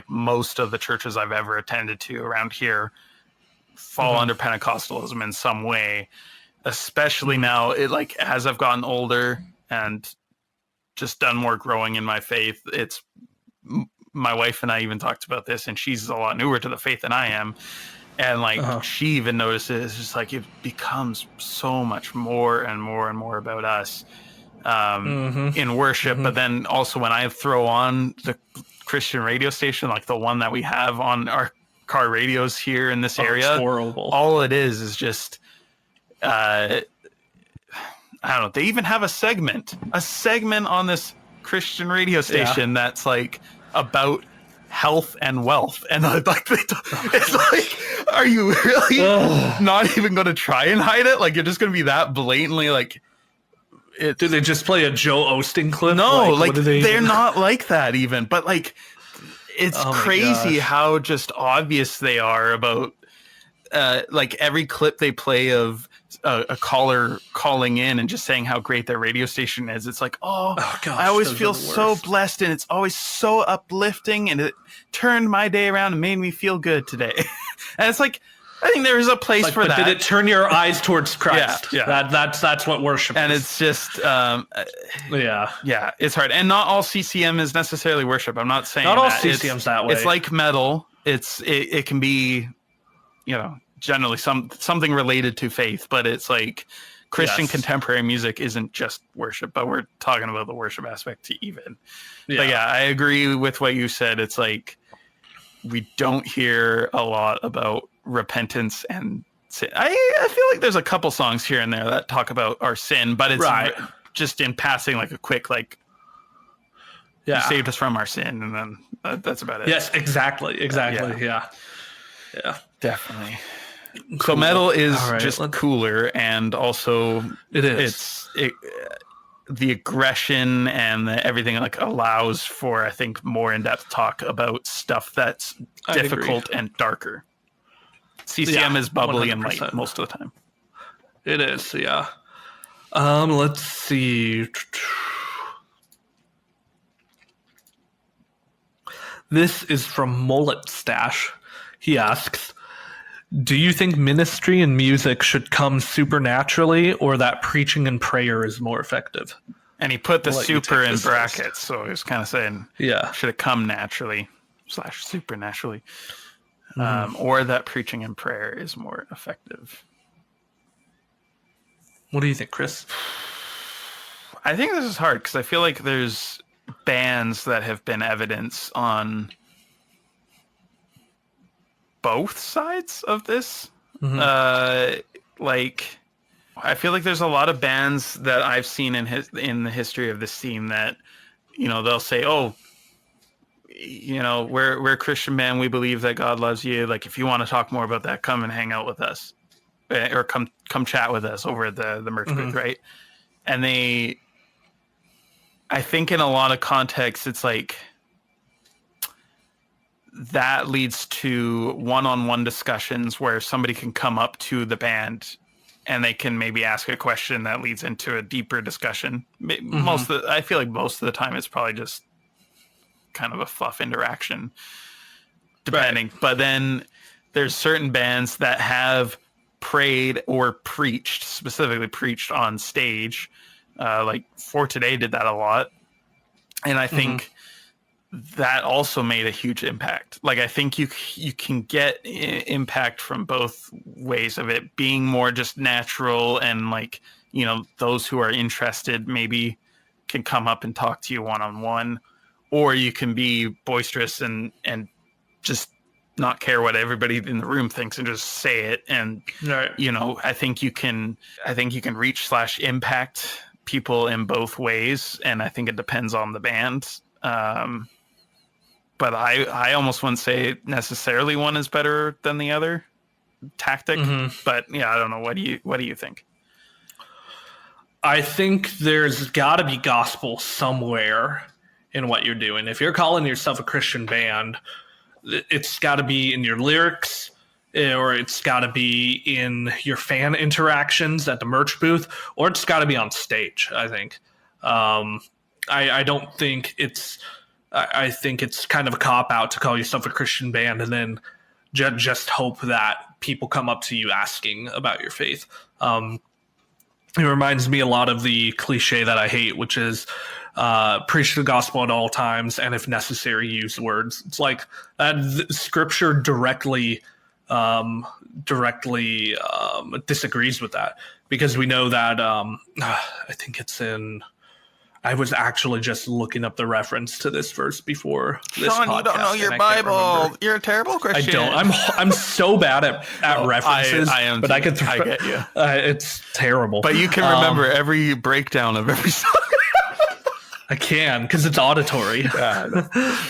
most of the churches I've ever attended to around here fall under Pentecostalism in some way, especially now, as I've gotten older and just done more growing in my faith. It's my wife and I even talked about this, and she's a lot newer to the faith than I am. And she even notices it's just it becomes so much more and more and more about us in worship. But then also when I throw on the Christian radio station, the one that we have on our car radios here in this area, it's horrible. All it is just I don't know. They even have a segment on this Christian radio station that's about health and wealth, and it's are you really not even going to try and hide it? You're just going to be that blatantly do they just play a Joe Osteen clip? No, they're not like that even, but it's crazy how just obvious they are about every clip they play of a caller calling in and just saying how great their radio station is. It's gosh, I always feel so blessed, and it's always so uplifting, and it turned my day around and made me feel good today. And it's I think there is a place for that. Did it turn your eyes towards Christ? Yeah. That's what worship and is. It's just it's hard. And not all CCM is necessarily worship. I'm not saying not all CCM's that way. It's like metal. It can be, generally something related to faith, but it's Christian contemporary music isn't just worship, but we're talking about the worship aspect even. But I agree with what you said. It's we don't hear a lot about repentance and sin. I feel like there's a couple songs here and there that talk about our sin, but it's just in passing, a quick you saved us from our sin, and then that's about it. Yes, exactly. Yeah, definitely. Cool. So metal is just cooler, and also it is. The aggression and everything allows for, I think, more in-depth talk about stuff that's difficult and darker. CCM is bubbly 100%. And light most of the time. It is, yeah. Let's see. This is from Mullet Stash. He asks, do you think ministry and music should come supernaturally, or that preaching and prayer is more effective? And he put the super in brackets, so he was kind of saying, should it come naturally / supernaturally, or that preaching and prayer is more effective? What do you think, Chris? I think this is hard, because I feel like there's bands that have been evidence on both sides of this. Like, I feel like there's a lot of bands that I've seen in the history of this scene that, you know, they'll say, oh, you know, we're a Christian band. We believe that God loves you. Like, if you want to talk more about that, come and hang out with us, or come chat with us over at the merch booth, right? And I think in a lot of contexts, it's like that leads to one-on-one discussions where somebody can come up to the band and they can maybe ask a question that leads into a deeper discussion. I feel like most of the time it's probably just kind of a fluff interaction, depending. Right. But then there's certain bands that have prayed or preached, specifically preached on stage. Like For Today did that a lot. And I think that also made a huge impact. Like, I think you can get impact from both ways of it being more just natural, and like, you know, those who are interested maybe can come up and talk to you one-on-one, or you can be boisterous and just not care what everybody in the room thinks and just say it. And, you know, I think you can reach/impact people in both ways. And I think it depends on the band. But I almost wouldn't say necessarily one is better than the other tactic. But yeah, I don't know. What do you think? I think there's got to be gospel somewhere in what you're doing. If you're calling yourself a Christian band, it's got to be in your lyrics, or it's got to be in your fan interactions at the merch booth, or it's got to be on stage, I think. I don't think it's... I think it's kind of a cop-out to call yourself a Christian band and then just hope that people come up to you asking about your faith. It reminds me a lot of the cliche that I hate, which is preach the gospel at all times, and if necessary, use words. It's like that scripture directly disagrees with that, because we know that I think it's in... I was actually just looking up the reference to this verse before this Sean, podcast. You don't know your Bible. You're a terrible Christian. I don't. I'm so bad at references. I am. But I get you. It's terrible. But you can remember every breakdown of every song. I can, because it's auditory.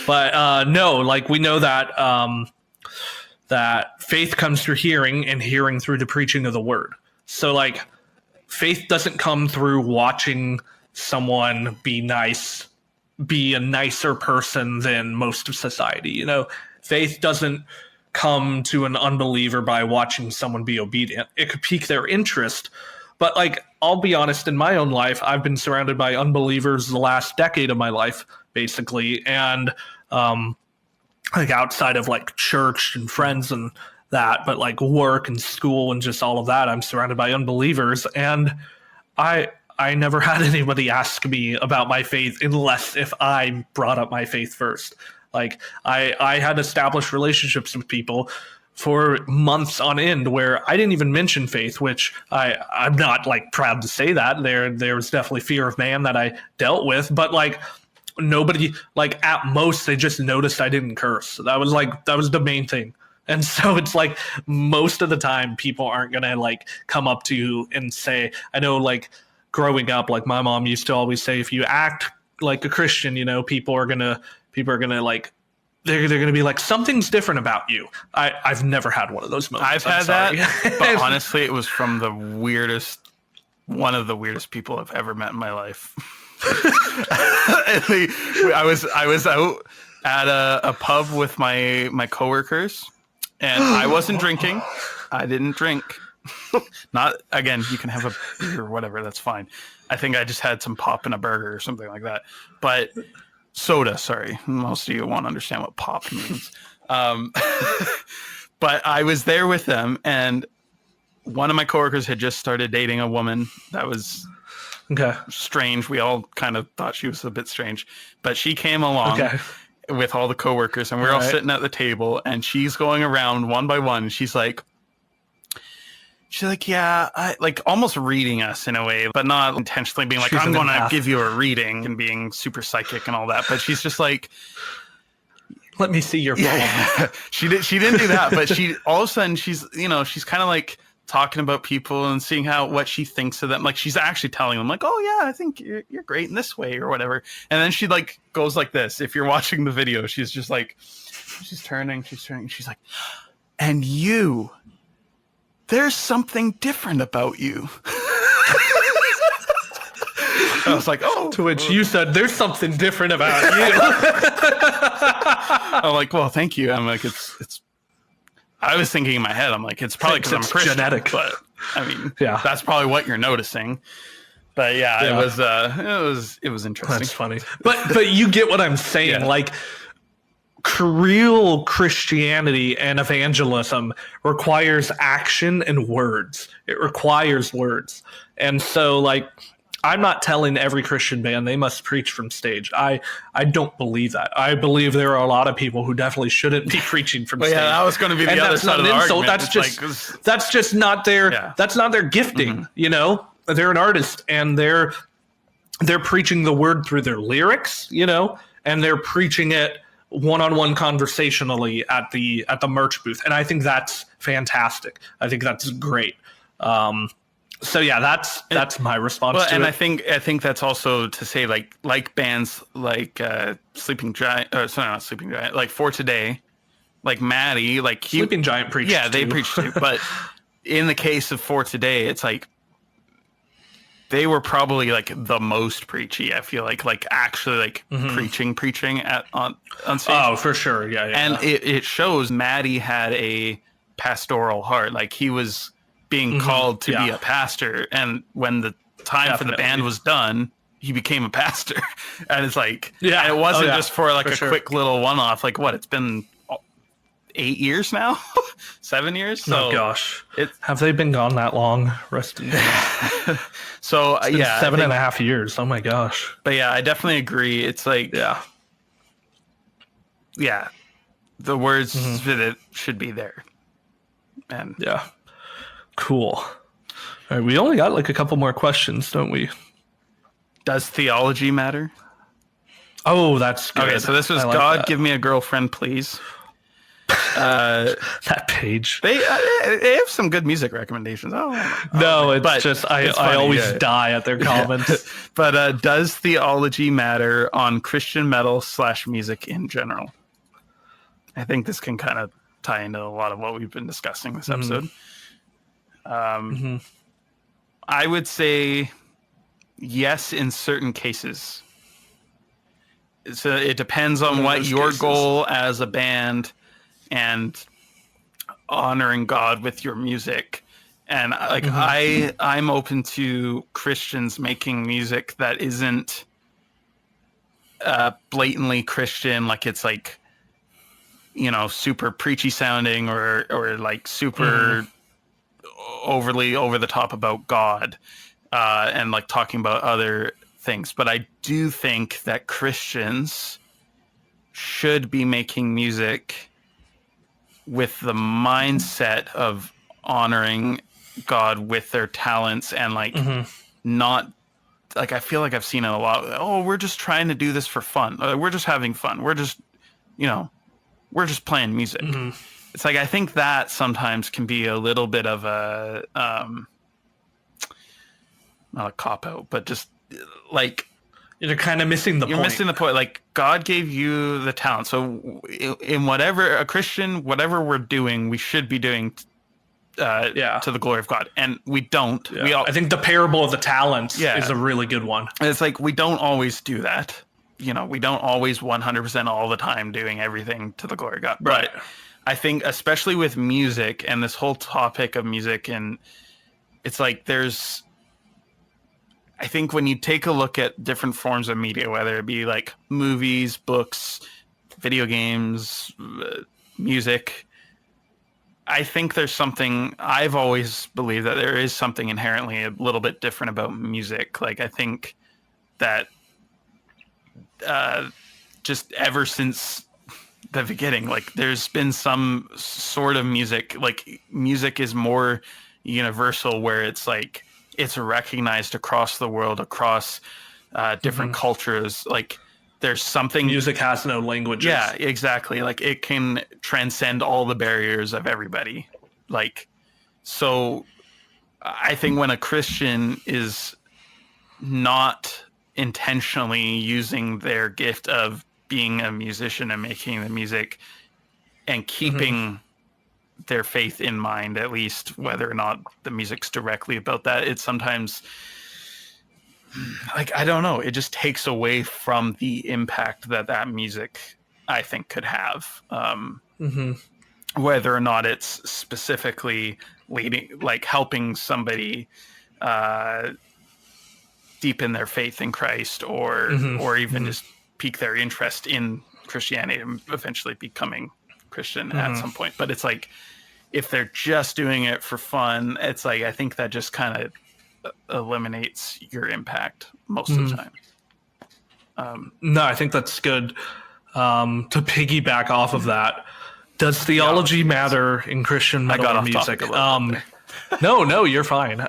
But no, like, we know that that faith comes through hearing, and hearing through the preaching of the word. So, like, faith doesn't come through watching someone be nice, be a nicer person than most of society. You know, faith doesn't come to an unbeliever by watching someone be obedient. It could pique their interest, but, like, I'll be honest, in my own life, I've been surrounded by unbelievers the last decade of my life, basically, and like, outside of like church and friends and that, but like work and school and just all of that, I'm surrounded by unbelievers, and I never had anybody ask me about my faith unless if I brought up my faith first. Like, I had established relationships with people for months on end where I didn't even mention faith, which I'm not, like, proud to say that. There was definitely fear of man that I dealt with, but, like, nobody, like, at most they just noticed I didn't curse. So that was the main thing. And so it's like, most of the time people aren't going to, like, come up to you and say, I know, like, growing up, like, my mom used to always say, if you act like a Christian, you know, people are gonna like, they're gonna be like, something's different about you. I've never had one of those moments. I've had that, but honestly, it was from one of the weirdest people I've ever met in my life. I was out at a pub with my coworkers, and I wasn't drinking. I didn't drink. Not, again, you can have a beer or whatever, that's fine. I think I just had some pop and a burger or something like that. But soda, sorry. Most of you won't understand what pop means. But I was there with them, and one of my coworkers had just started dating a woman that was strange. We all kind of thought she was a bit strange. But she came along with all the coworkers, and we're all sitting at the table, and she's going around one by one. And she's like, she's like, yeah, I like almost reading us in a way, but not intentionally being like, She's I'm an going to empath. give you a reading and being super psychic and all that. But she's just like, Let me see your phone. yeah, she didn't do that. But she all of a sudden she's kind of like talking about people and seeing what she thinks of them. Like she's actually telling them like, oh yeah, I think you're great in this way or whatever. And then she like goes like this. If you're watching the video, she's just like, she's turning. She's like, and you, there's something different about you. I was like, oh. To which you said, there's something different about you. I'm like, well, thank you. I'm like, it's. I was thinking in my head, I'm like, it's probably because I'm It's Christian. genetic. But I mean, Yeah. that's probably what you're noticing. But yeah, it was interesting. That's funny. But you get what I'm saying. Yeah. Like, real Christianity and evangelism requires action and words. It requires words. And so, like, I'm not telling every Christian band they must preach from stage. I don't believe that. I believe there are a lot of people who definitely shouldn't be preaching from stage. Yeah, that was going to be the And other that's side not of an the insult. argument. That's just not their Yeah. that's not their gifting. You know, they're an artist and they're preaching the word through their lyrics. You know, and they're preaching it one-on-one conversationally at the merch booth, and I think that's fantastic. I think that's great. So yeah, that's my response to and it. I think that's also to say like bands like Sleeping Giant, sorry, not Sleeping Giant, like For Today, like Maddie, like Sleeping Giant preached. yeah, they too. preach too. But in the case of For Today, it's like they were probably like the most preachy. I feel like actually like preaching on stage. Oh, for sure, yeah. And it shows Maddie had a pastoral heart. Like he was being called to be a pastor, and when the time for the band was done, he became a pastor. And it's like, and it wasn't just for like a quick little one-off. Like what? It's been 8 years now, 7 years. So oh gosh, have they been gone that long? Rest in peace. So It's been 7.5 years. Oh my gosh. But yeah, I definitely agree. It's like yeah, the words that it should be there. And yeah, cool. All right, we only got like a couple more questions, don't we? does theology matter? Oh, that's good. Okay, so this was I like God, that. give me a girlfriend, please. That page. They have some good music recommendations. No, it's but just I it's funny, always yeah. die at their comments. But does theology matter on Christian metal / music in general? I think this can kind of tie into a lot of what we've been discussing this episode. I would say yes in certain cases. So it depends on what those your cases? goal as a band and honoring God with your music. And like I'm open to Christians making music that isn't blatantly Christian, like it's like, you know, super preachy sounding or like super overly over the top about God and like talking about other things. But I do think that Christians should be making music with the mindset of honoring God with their talents and like not like, I feel like I've seen it a lot. Oh, we're just trying to do this for fun. We're just having fun. We're just, you know, we're just playing music. It's like, I think that sometimes can be a little bit of a, not a cop out, but just like, You're kind of missing the point. you're missing the point. Like God gave you the talent. So in whatever a Christian, whatever we're doing, we should be doing to the glory of God. And we don't. Yeah. We all, I think the parable of the talents Yeah. is a really good one. and it's like, we don't always do that. You know, we don't always 100% all the time doing everything to the glory of God. Right. But I think especially with music and this whole topic of music, and it's like I think when you take a look at different forms of media, whether it be like movies, books, video games, music, I think there's something, I've always believed that there is something inherently a little bit different about music. Like I think that just ever since the beginning, like there's been some sort of music, like music is more universal, where it's like it's recognized across the world, across different cultures. Like there's something. Music has no languages. Yeah, exactly. Like it can transcend all the barriers of everybody. Like, so I think when a Christian is not intentionally using their gift of being a musician and making the music and keeping their faith in mind, at least whether or not the music's directly about that, it's sometimes like, I don't know, it just takes away from the impact that music I think could have, whether or not it's specifically leading, like helping somebody deepen their faith in Christ, or even just pique their interest in Christianity and eventually becoming Christian at some point. But it's like, if they're just doing it for fun, it's like, I think that just kind of eliminates your impact most of the time. No, I think that's good. To piggyback off of that, does theology matter in Christian metal and music? No, you're fine.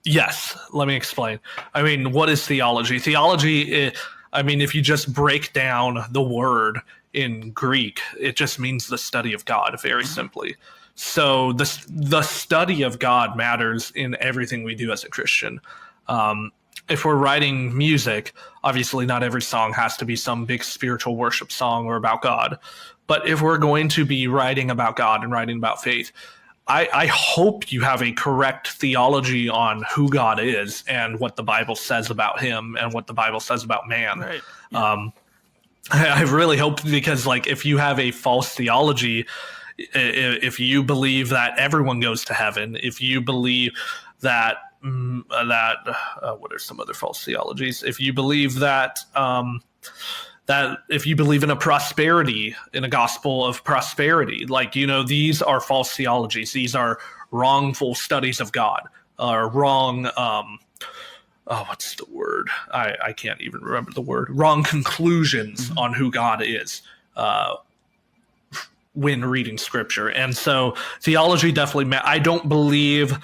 Yes, let me explain. I mean, what is theology? Theology, I mean, if you just break down the word in Greek, it just means the study of God, very simply. So the study of God matters in everything we do as a Christian. If we're writing music, obviously not every song has to be some big spiritual worship song or about God. But if we're going to be writing about God and writing about faith, I hope you have a correct theology on who God is and what the Bible says about him and what the Bible says about man. Right. Yeah. I really hope, because like, if you have a false theology, if you believe that everyone goes to heaven, if you believe that what are some other false theologies? If you believe that if you believe in a gospel of prosperity, like, these are false theologies. These are wrongful studies of God, or wrong. What's the word? I can't even remember the word. Wrong conclusions on who God is when reading scripture. And so theology definitely, I don't believe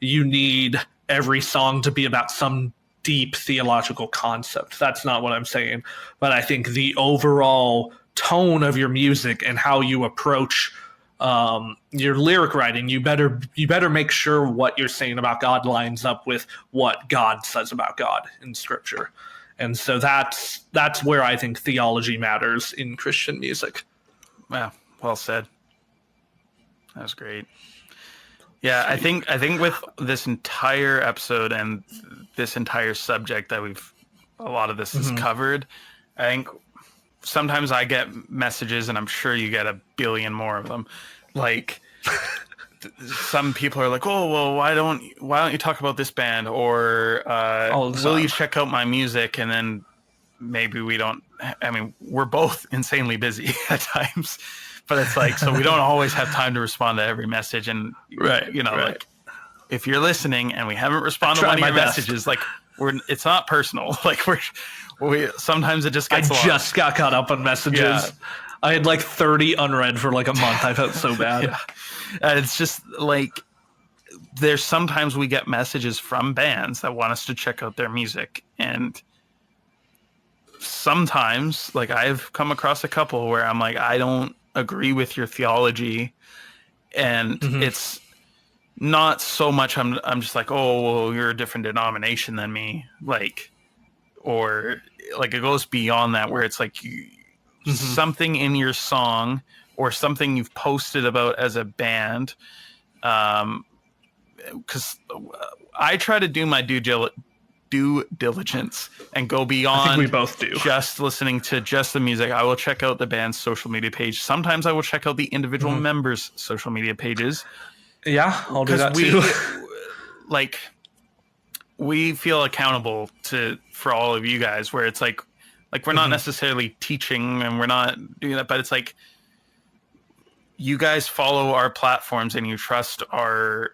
you need every song to be about some deep theological concept. That's not what I'm saying. But I think the overall tone of your music and how you approach your lyric writing, you better make sure what you're saying about God lines up with what God says about God in scripture. And so that's where I think theology matters in Christian music. Wow, well said. That was great. Yeah, I think with this entire episode and this entire subject that a lot of this is covered, I think sometimes I get messages, and I'm sure you get a billion more of them. Like, some people are like, "Oh, well, why don't you talk about this band?" Or will you check out my music? And then maybe we don't. I mean, we're both insanely busy at times. But it's like, so we don't always have time to respond to every message. And, like, if you're listening and we haven't responded to one of your messages, like, it's not personal. Like, we sometimes it just gets I just got caught up on messages. Yeah. I had like 30 unread for like a month. I felt so bad. Yeah. It's just like, there's sometimes we get messages from bands that want us to check out their music. And sometimes, like, I've come across a couple where I'm like, I don't agree with your theology, and it's not so much I'm just like, oh, well, you're a different denomination than me, like, or like, it goes beyond that, where it's like something in your song or something you've posted about as a band, because I try to do my due diligence and go beyond. I think we both do. Just listening to just the music. I will check out the band's social media page. Sometimes I will check out the individual members' social media pages. Yeah, I'll do that too. Like, we feel accountable for all of you guys, where it's like we're not necessarily teaching and we're not doing that, but it's like, you guys follow our platforms and you trust our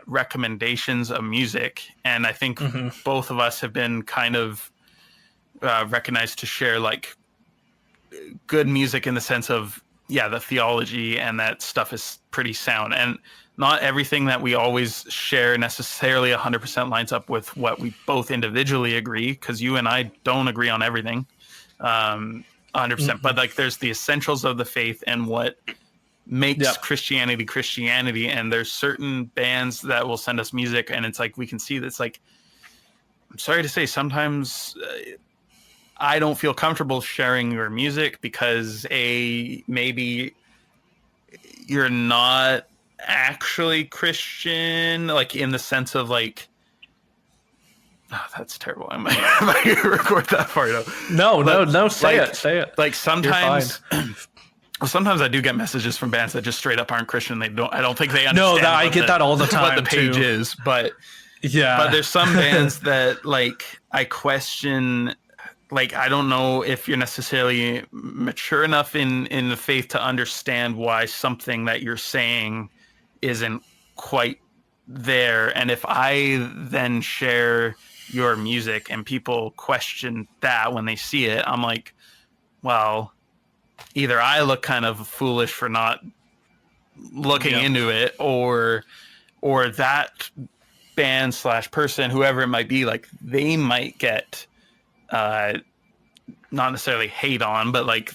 recommendations of music. And I think both of us have been kind of recognized to share like good music in the sense of the theology and that stuff is pretty sound. And not everything that we always share necessarily 100% lines up with what we both individually agree, because you and I don't agree on everything 100%. But like there's the essentials of the faith and what makes Christianity. And there's certain bands that will send us music, and it's like we can see that's like, I'm sorry to say, sometimes I don't feel comfortable sharing your music because maybe you're not actually Christian, like in the sense of like, oh, that's terrible. I might record that part out. No, say it. Like sometimes sometimes I do get messages from bands that just straight up aren't Christian. I don't think they understand. No, I get that all the time. What the page too. is, but yeah. But there's some bands that like I question. Like, I don't know if you're necessarily mature enough in the faith to understand why something that you're saying isn't quite there. And if I then share your music and people question that when they see it, I'm like, well, either I look kind of foolish for not looking into it, or that band / person, whoever it might be, like they might get not necessarily hate on, but like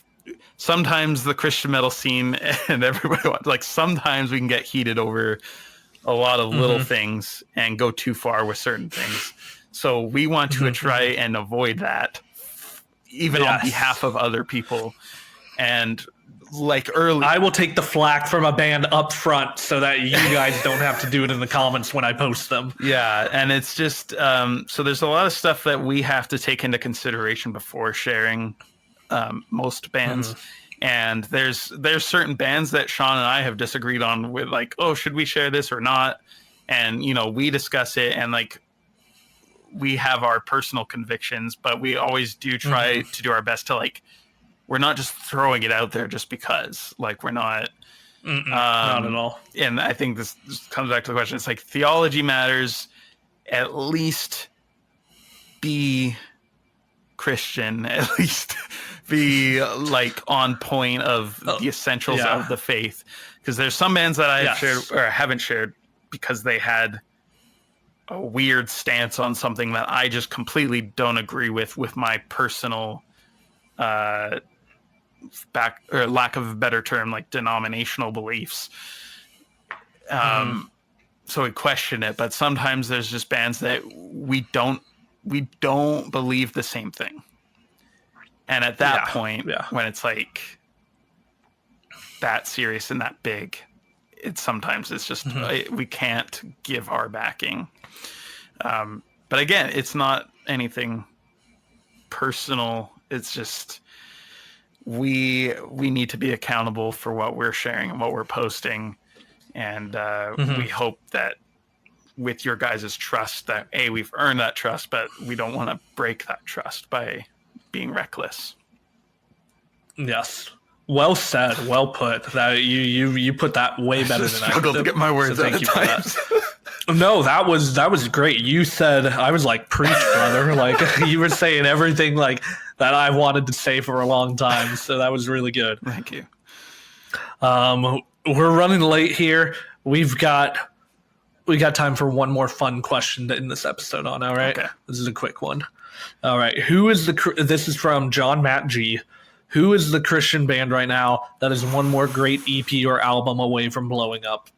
sometimes the Christian metal scene and everybody wants, like sometimes we can get heated over a lot of little things and go too far with certain things. So we want to try and avoid that, even on behalf of other people. And like early, I will take the flack from a band up front so that you guys don't have to do it in the comments when I post them. Yeah, and it's just so there's a lot of stuff that we have to take into consideration before sharing most bands. And there's certain bands that Sean and I have disagreed on with, like, oh, should we share this or not? And you know, we discuss it, and like we have our personal convictions, but we always do try to do our best to like, we're not just throwing it out there just because, like, we're not not at all. And I think this comes back to the question. It's like theology matters. At least be Christian, at least be like on point of the essentials of the faith. Because there's some bands that I've shared or haven't shared because they had a weird stance on something that I just completely don't agree with my personal lack of a better term, like denominational beliefs. So we question it, but sometimes there's just bands that we don't believe the same thing. And at that point, when it's like that serious and that big, sometimes it's just we can't give our backing. But again, it's not anything personal. It's just we need to be accountable for what we're sharing and what we're posting. And we hope that with your guys' trust that we've earned that trust, but we don't want to break that trust by being reckless. Yes. Well said. Well put. That you put that way better than I struggled to get my words out. Thank you for that. No, that was great. You said, I was like, preach, brother. Like you were saying everything like that I wanted to say for a long time. So that was really good. Thank you. We're running late here. We got time for one more fun question to end this episode on. All right. Okay. This is a quick one. All right. This is from JohnMattg. Who is the Christian band right now that is one more great EP or album away from blowing up?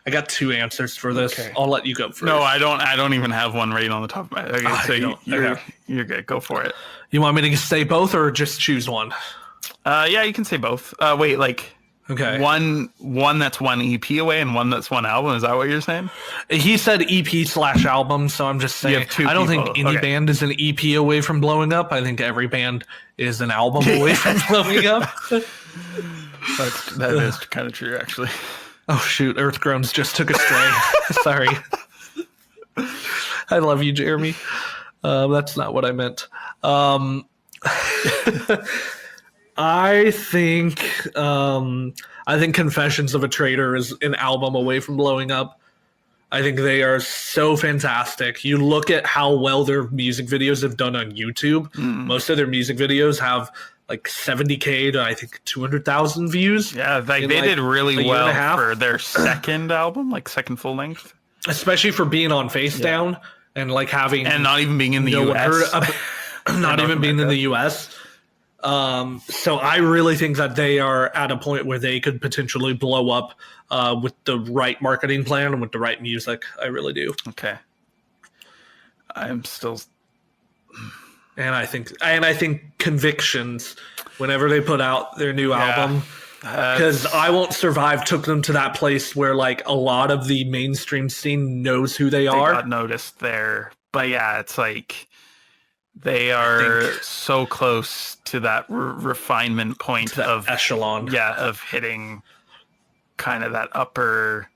I got two answers for this. Okay. I'll let you go first. No, I don't even have one right on the top of my head. Okay, so you're good. Go for it. You want me to say both or just choose one? Yeah, you can say both. Wait, like okay, one that's one EP away and one that's one album. Is that what you're saying? He said EP/album, so I'm just saying. I don't think any band is an EP away from blowing up. I think every band is an album away from blowing up. That is kind of true, actually. Oh shoot, Earthgroans just took a stray. Sorry. I love you, Jeremy. That's not what I meant. I think Confessions of a Traitor is an album away from blowing up. I think they are so fantastic. You look at how well their music videos have done on YouTube. Most of their music videos have like 70K to I think 200,000 views. Yeah, like they did really well for their second album, like second full length, especially for being on Face Down and like having and not even being in the US, not even being in the US. So I really think that they are at a point where they could potentially blow up with the right marketing plan and with the right music. I really do. Okay. I'm still, and I think Convictions, whenever they put out their new album, because I Won't Survive took them to that place where like a lot of the mainstream scene knows who they are. Got noticed there, but yeah, it's like they are so close to that refinement point of echelon. Yeah, of hitting kind of that upper.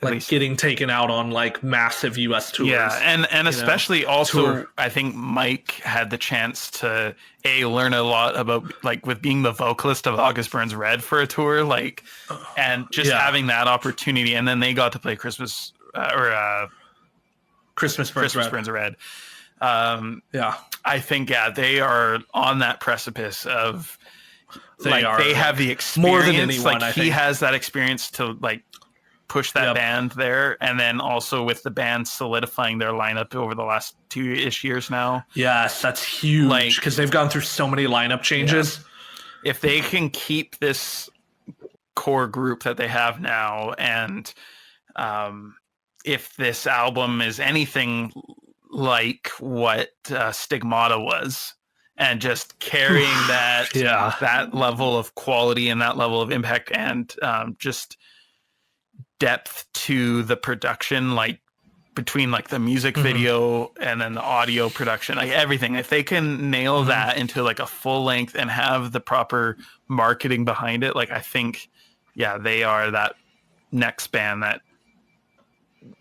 Like getting taken out on like massive US tours. Yeah, and especially also I think Mike had the chance to learn a lot about like with being the vocalist of August Burns Red for a tour, like and just having that opportunity, and then they got to play Christmas Burns Red. I think they are on that precipice of they have the experience more than anyone. Like he has that experience to like push that band there, and then also with the band solidifying their lineup over the last 2-ish years now. Yes, that's huge because they've gone through so many lineup changes. Yeah. If they can keep this core group that they have now, and if this album is anything like what Stigmata was, and just carrying that level of quality and that level of impact, and just depth to the production, like between like the music video and then the audio production, like everything, if they can nail that into like a full length and have the proper marketing behind it, like I think they are that next band that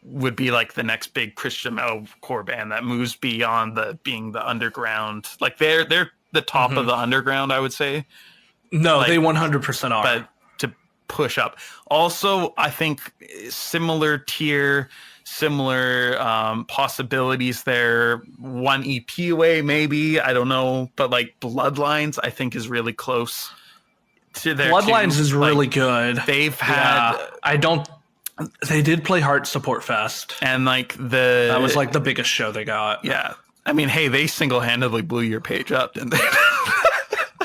would be like the next big Christian metalcore band that moves beyond being the underground. Like they're the top of the underground, I would say. No, like, they 100% are. But to push up. Also, I think similar tier, similar possibilities there. One EP away, maybe. I don't know. But like Bloodlines, I think is really close to their Bloodlines is really good. They've had... They did play Heart Support Fest. And like that was like the biggest show they got. Yeah. I mean, hey, they single-handedly blew your page up, didn't they?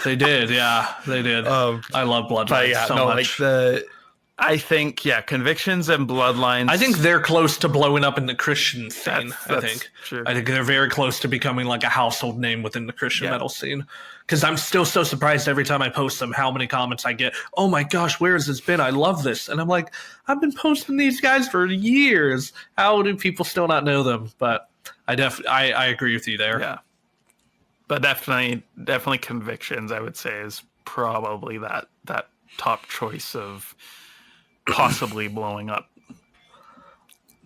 They did, yeah. They did. I love Bloodlines so much. Like I think, Convictions and Bloodlines. I think they're close to blowing up in the Christian scene, I think. True. I think they're very close to becoming like a household name within the Christian metal scene. Because I'm still so surprised every time I post them how many comments I get. Oh my gosh, where has this been? I love this. And I'm like, I've been posting these guys for years. How do people still not know them? But I agree with you there. Yeah. But definitely Convictions, I would say, is probably that top choice of possibly blowing up.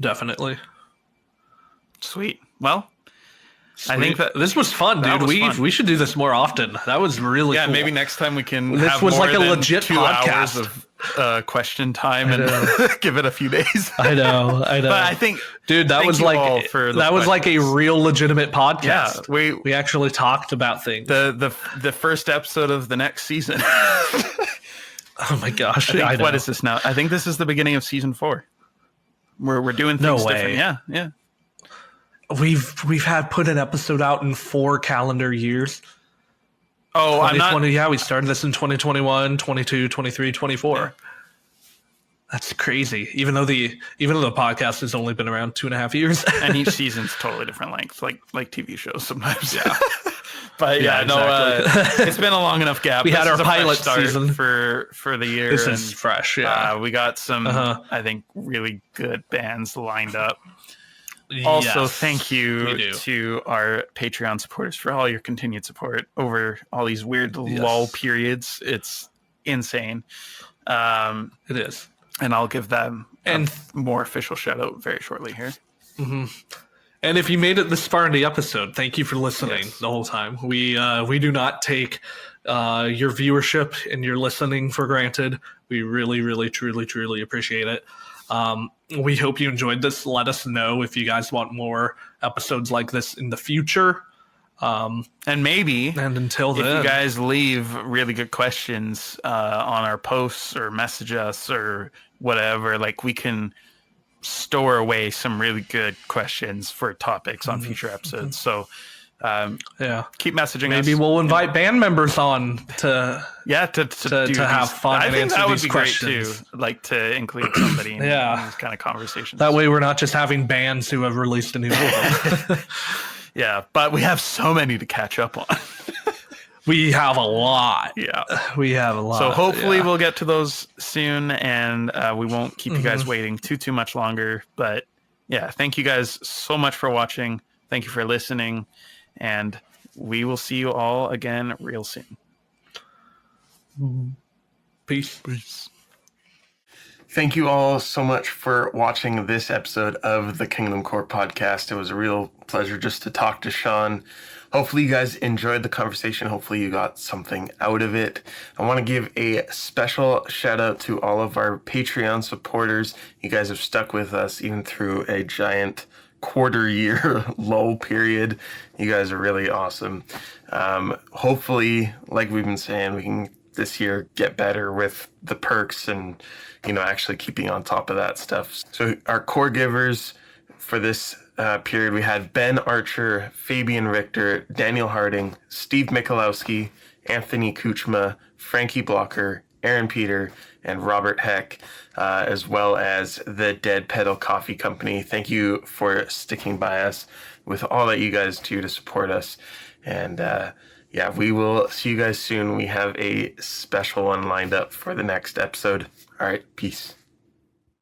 Definitely. Sweet. Well, I think that this was fun, dude. We should do this more often. That was really cool. Maybe next time we can this have was more like a than legit 2 podcast hours of question time and give it a few days. I know. But I think, dude, that was like like a real legitimate podcast. Yeah, we actually talked about things. The first episode of the next season. Oh my gosh! What is this now? I think this is the beginning of season 4. We're doing things different. Yeah. We've had put an episode out in 4 calendar years. Oh, I'm not. We started this in 2021, 22, 23, 24. Yeah. That's crazy. Even though the podcast has only been around 2.5 years, and each season's totally different length, like TV shows sometimes. Yeah. But exactly. It's been a long enough gap. We had our pilot season for the year. This is fresh. Yeah, we got some I think really good bands lined up. Also, thank you to our Patreon supporters for all your continued support over all these weird lull periods. It's insane. It is. And I'll give them a more official shout out very shortly here. Mm-hmm. And if you made it this far in the episode, thank you for listening the whole time. We do not take your viewership and your listening for granted. We really, really, truly, truly appreciate it. We hope you enjoyed this. Let us know if you guys want more episodes like this in the future. And maybe, And until if then, you guys leave really good questions on our posts or message us or whatever, like we can store away some really good questions for topics on future episodes. So keep messaging us. Maybe we'll invite band members on to have fun and answer these questions. Great too, like to include somebody in these kind of conversations. That way we're not just having bands who have released a new album. Yeah, but we have so many to catch up on. We have a lot. Yeah. We have a lot. So hopefully we'll get to those soon, and we won't keep you guys waiting too much longer. But yeah, thank you guys so much for watching. Thank you for listening. And we will see you all again real soon. Peace. Thank you all so much for watching this episode of the KingdomCore Podcast. It was a real pleasure just to talk to Sean. Hopefully you guys enjoyed the conversation. Hopefully you got something out of it. I want to give a special shout out to all of our Patreon supporters. You guys have stuck with us even through a giant quarter-year lull period. You guys are really awesome. Hopefully, like we've been saying, we can this year get better with the perks and actually keeping on top of that stuff. So our core givers for this period, we had Ben Archer, Fabian Richter, Daniel Harding, Steve Michalowski, Anthony Kuchma, Frankie Blocker, Aaron Peter, and Robert Heck, as well as the Dead Pedal Coffee Company. Thank you for sticking by us with all that you guys do to support us. And we will see you guys soon. We have a special one lined up for the next episode. All right, peace.